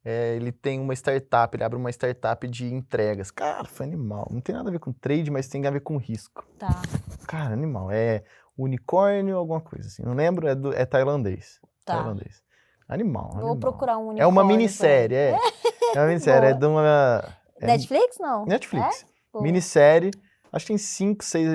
Ele tem uma startup, ele abre uma startup de entregas. Cara, foi animal. Não tem nada a ver com trade, mas tem a ver com risco. Tá. Cara, animal. É Unicórnio, alguma coisa assim. Não lembro, é tailandês. Tá. Tailandês. Animal. Vou procurar um unicórnio. É uma minissérie, É uma minissérie, é de uma... Netflix, não? Netflix. Minissérie, acho que tem 5, 6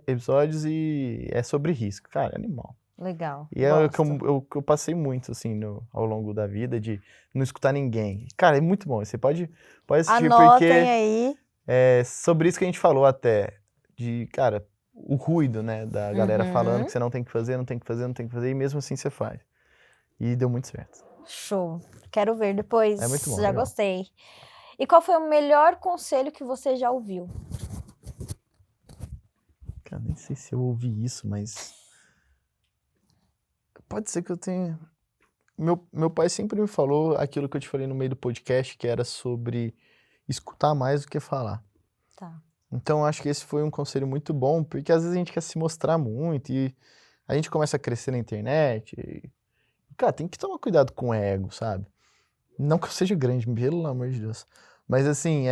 episódios e é sobre risco. Cara, animal. Legal. E é o que Gosto. eu passei muito, assim, ao longo da vida, de não escutar ninguém. Cara, é muito bom. Você pode assistir, Anotem porque aí. é sobre isso que a gente falou até. De, cara, o ruído, né? Da galera falando que Uhum. você não tem que fazer, não tem que fazer, não tem que fazer. E mesmo assim você faz. E deu muito certo. Show. Quero ver depois. É muito bom, Já legal. gostei. E qual foi o melhor conselho que você já ouviu? Cara, nem sei se eu ouvi isso, mas... Pode ser que eu tenha... Meu pai sempre me falou aquilo que eu te falei no meio do podcast, que era sobre escutar mais do que falar. Tá. Então, eu acho que esse foi um conselho muito bom, porque às vezes a gente quer se mostrar muito e a gente começa a crescer na internet. Cara, tem que tomar cuidado com o ego, sabe? Não que eu seja grande, pelo amor de Deus. Mas assim,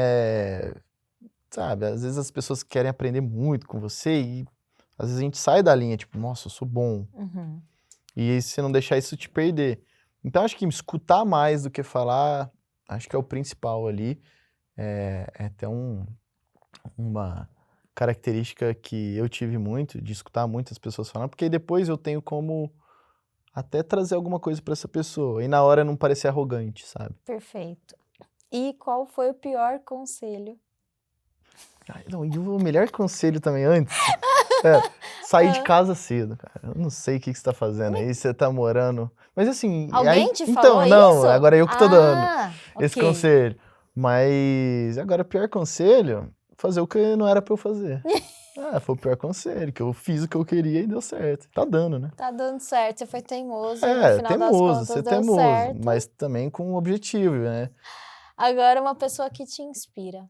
sabe, às vezes as pessoas querem aprender muito com você e às vezes a gente sai da linha, tipo, nossa, eu sou bom. Uhum. E aí, se você não deixar isso te perder. Então, acho que escutar mais do que falar, acho que é o principal ali. É até uma característica que eu tive muito, de escutar muitas pessoas falando, porque depois eu tenho como até trazer alguma coisa pra essa pessoa. E na hora não parecer arrogante, sabe? Perfeito. E qual foi o pior conselho? Não, e o melhor conselho também antes sair de casa cedo, cara. Eu não sei o que você tá fazendo aí, você tá morando. Mas assim. Alguém aí, te então, falou não, isso? agora eu que tô dando esse ok. conselho. Mas agora, o pior conselho, fazer o que não era pra eu fazer. Foi o pior conselho, que eu fiz o que eu queria e deu certo. Tá dando, né? Tá dando certo, você foi teimoso e no final das Teimoso, contas ser deu teimoso, certo. mas também com um objetivo, né? Agora uma pessoa que te inspira.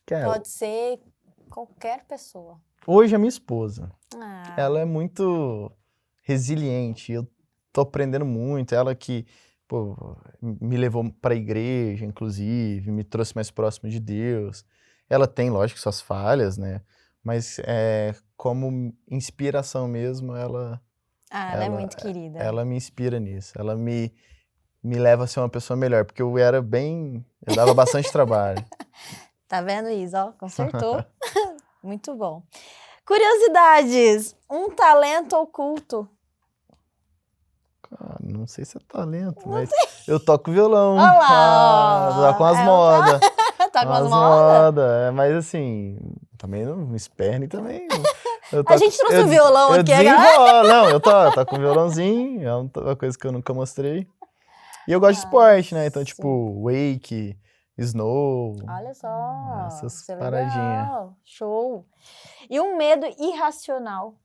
Cara, Pode ser qualquer pessoa. hoje a minha esposa, Ah, ela é muito resiliente, eu tô aprendendo muito, ela que, pô, me levou pra igreja, inclusive, me trouxe mais próximo de Deus. Ela tem, lógico, suas falhas, né? Mas como inspiração mesmo, ela é muito querida. ela me inspira nisso. Ela me leva a ser uma pessoa melhor, porque eu dava bastante trabalho. Tá vendo, Isa? Ó, consertou. Muito bom. Curiosidades. Um talento oculto. Cara, não sei se é talento, mas eu toco violão. Olha lá! Tá com as modas. Tá com as modas? Mas assim, também não esperne também. A gente trouxe o violão aqui, galera. Não, eu toco um violãozinho, é uma coisa que eu nunca mostrei. E eu gosto de esporte, né? Então, tipo, wake, snow. Olha só. Essas isso é paradinhas. legal. Show. E um medo irracional.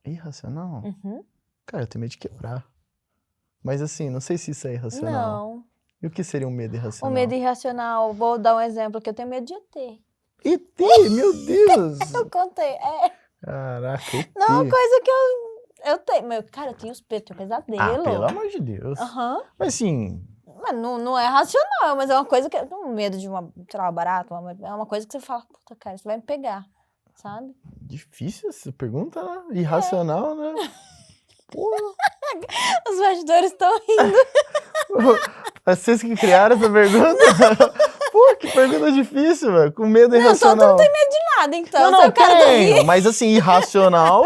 Irracional? Uhum. Cara, eu tenho medo de quebrar. Mas assim, não sei se isso é irracional. Não. E o que seria um medo irracional? O medo irracional, vou dar um exemplo, que eu tenho medo de ET. ET, meu Deus! Eu contei. Caraca, ET. Não é uma coisa que eu tenho. Cara, eu tenho pesadelo. Pelo amor de Deus. Aham. Mas assim... Mas não é racional, mas é uma coisa que... Um medo de sei lá, barata, é uma coisa que você fala, puta, cara, você vai me pegar, sabe? Difícil essa pergunta, né? Irracional, né? Porra. Os bastidores estão rindo. Vocês que criaram essa pergunta? Pô, que pergunta difícil, velho. Com medo irracional. Então tu não tem medo de nada, então. Não, Você é o cara do rir. tenho. Mas assim, irracional...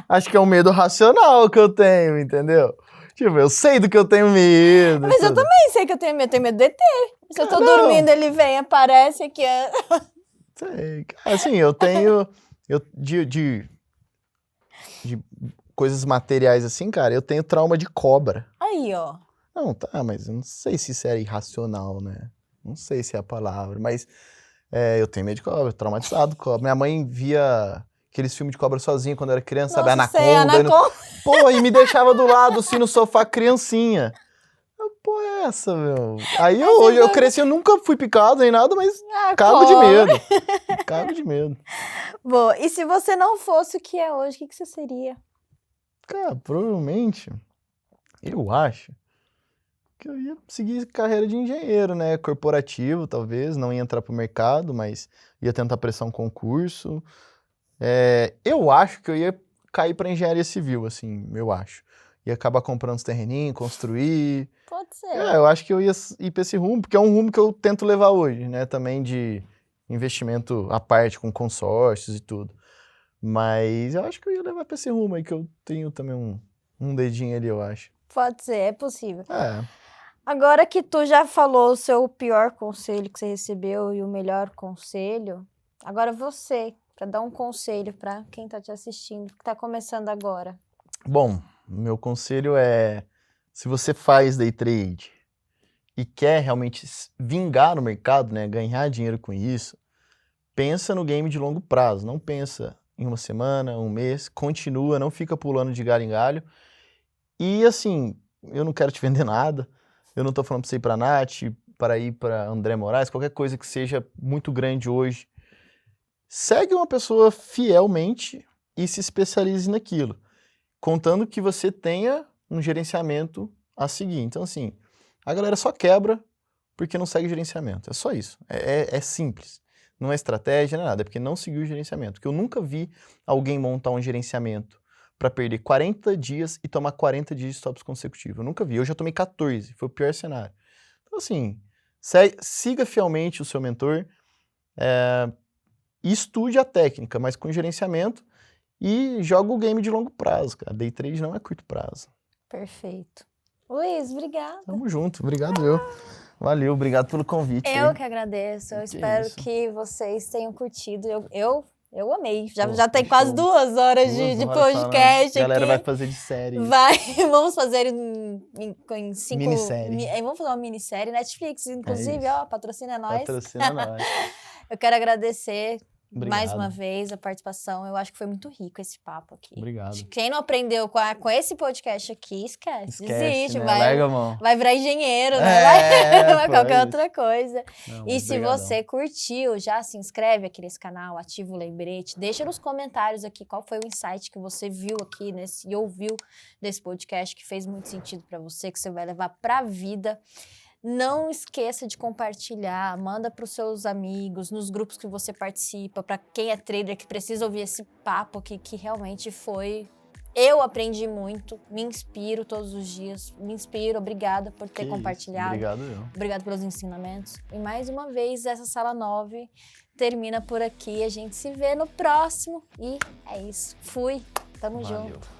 acho que é um medo racional que eu tenho, entendeu? Tipo, eu sei do que eu tenho medo. Mas eu também sei que eu tenho medo do ET. Se eu tô dormindo, ele vem, aparece aqui. Sei. Assim, eu tenho... de coisas materiais assim, cara, eu tenho trauma de cobra. Aí, ó. Não, tá, mas eu não sei se isso é irracional, né? Não sei se é a palavra, mas eu tenho medo de cobra, traumatizado com cobra. Minha mãe via aqueles filmes de cobra sozinha quando eu era criança, sabe? Anaconda. Pô, e me deixava do lado, assim, no sofá, criancinha. Pô, é essa, meu? Aí hoje eu cresci, eu nunca fui picado nem nada, mas cago de medo. Cago de medo. Boa, e se você não fosse o que é hoje, o que você seria? Cara, provavelmente, eu acho que eu ia seguir carreira de engenheiro, né? Corporativo, talvez, não ia entrar pro mercado, mas ia tentar prestar um concurso. Eu acho que eu ia cair pra engenharia civil, assim, eu acho. Ia acabar comprando uns terreninhos, construir. Pode ser. Eu acho que eu ia ir pra esse rumo, porque é um rumo que eu tento levar hoje, né? Também de investimento à parte, com consórcios e tudo. Mas eu acho que eu ia levar pra esse rumo aí, que eu tenho também um dedinho ali, eu acho. Pode ser, é possível. É. Agora que tu já falou o seu pior conselho que você recebeu e o melhor conselho, agora você, para dar um conselho para quem tá te assistindo, que tá começando agora. Bom, meu conselho é, se você faz day trade e quer realmente vingar no mercado, né, ganhar dinheiro com isso, pensa no game de longo prazo, não pensa em uma semana, um mês, continua, não fica pulando de galho em galho. E assim, eu não quero te vender nada, eu não tô falando pra você ir pra Nath, para ir pra André Moraes, qualquer coisa que seja muito grande hoje. Segue uma pessoa fielmente e se especialize naquilo, contando que você tenha um gerenciamento a seguir. Então assim, a galera só quebra porque não segue gerenciamento, é só isso, é simples. Não é estratégia, não é nada, é porque não seguiu o gerenciamento. Porque eu nunca vi alguém montar um gerenciamento para perder 40 dias e tomar 40 dias de stops consecutivos. Eu nunca vi. Eu já tomei 14, foi o pior cenário. Então, assim, siga fielmente o seu mentor, estude a técnica, mas com gerenciamento, e joga o game de longo prazo, cara. Day trade não é curto prazo. Perfeito. Luiz, obrigada. Tamo junto, obrigado eu. Valeu, obrigado pelo convite. Eu que agradeço. Eu espero que vocês tenham curtido. Eu amei. Já tem quase 2 horas de podcast aqui. A galera aqui. vai fazer de série. Vamos fazer em 5... Minissérie. Vamos fazer uma minissérie. Netflix, inclusive, patrocina nós. Patrocina nós. Eu quero agradecer Obrigado. mais uma vez a participação. Eu acho que foi muito rico esse papo aqui. Obrigado. Quem não aprendeu com esse podcast aqui, esquece. Desiste, né? Vai virar engenheiro, né? Vai qualquer outra coisa. Não, e se você curtiu, já se inscreve aqui nesse canal, ativa o lembrete, deixa nos comentários aqui qual foi o insight que você viu aqui e ouviu desse podcast que fez muito sentido para você, que você vai levar para a vida. Não esqueça de compartilhar, manda para os seus amigos, nos grupos que você participa, para quem é trader que precisa ouvir esse papo aqui, que realmente foi... Eu aprendi muito, me inspiro todos os dias, obrigada por ter compartilhado. Obrigado eu. Obrigado pelos ensinamentos. E mais uma vez, essa Sala 9 termina por aqui, a gente se vê no próximo e é isso. Fui, tamo junto.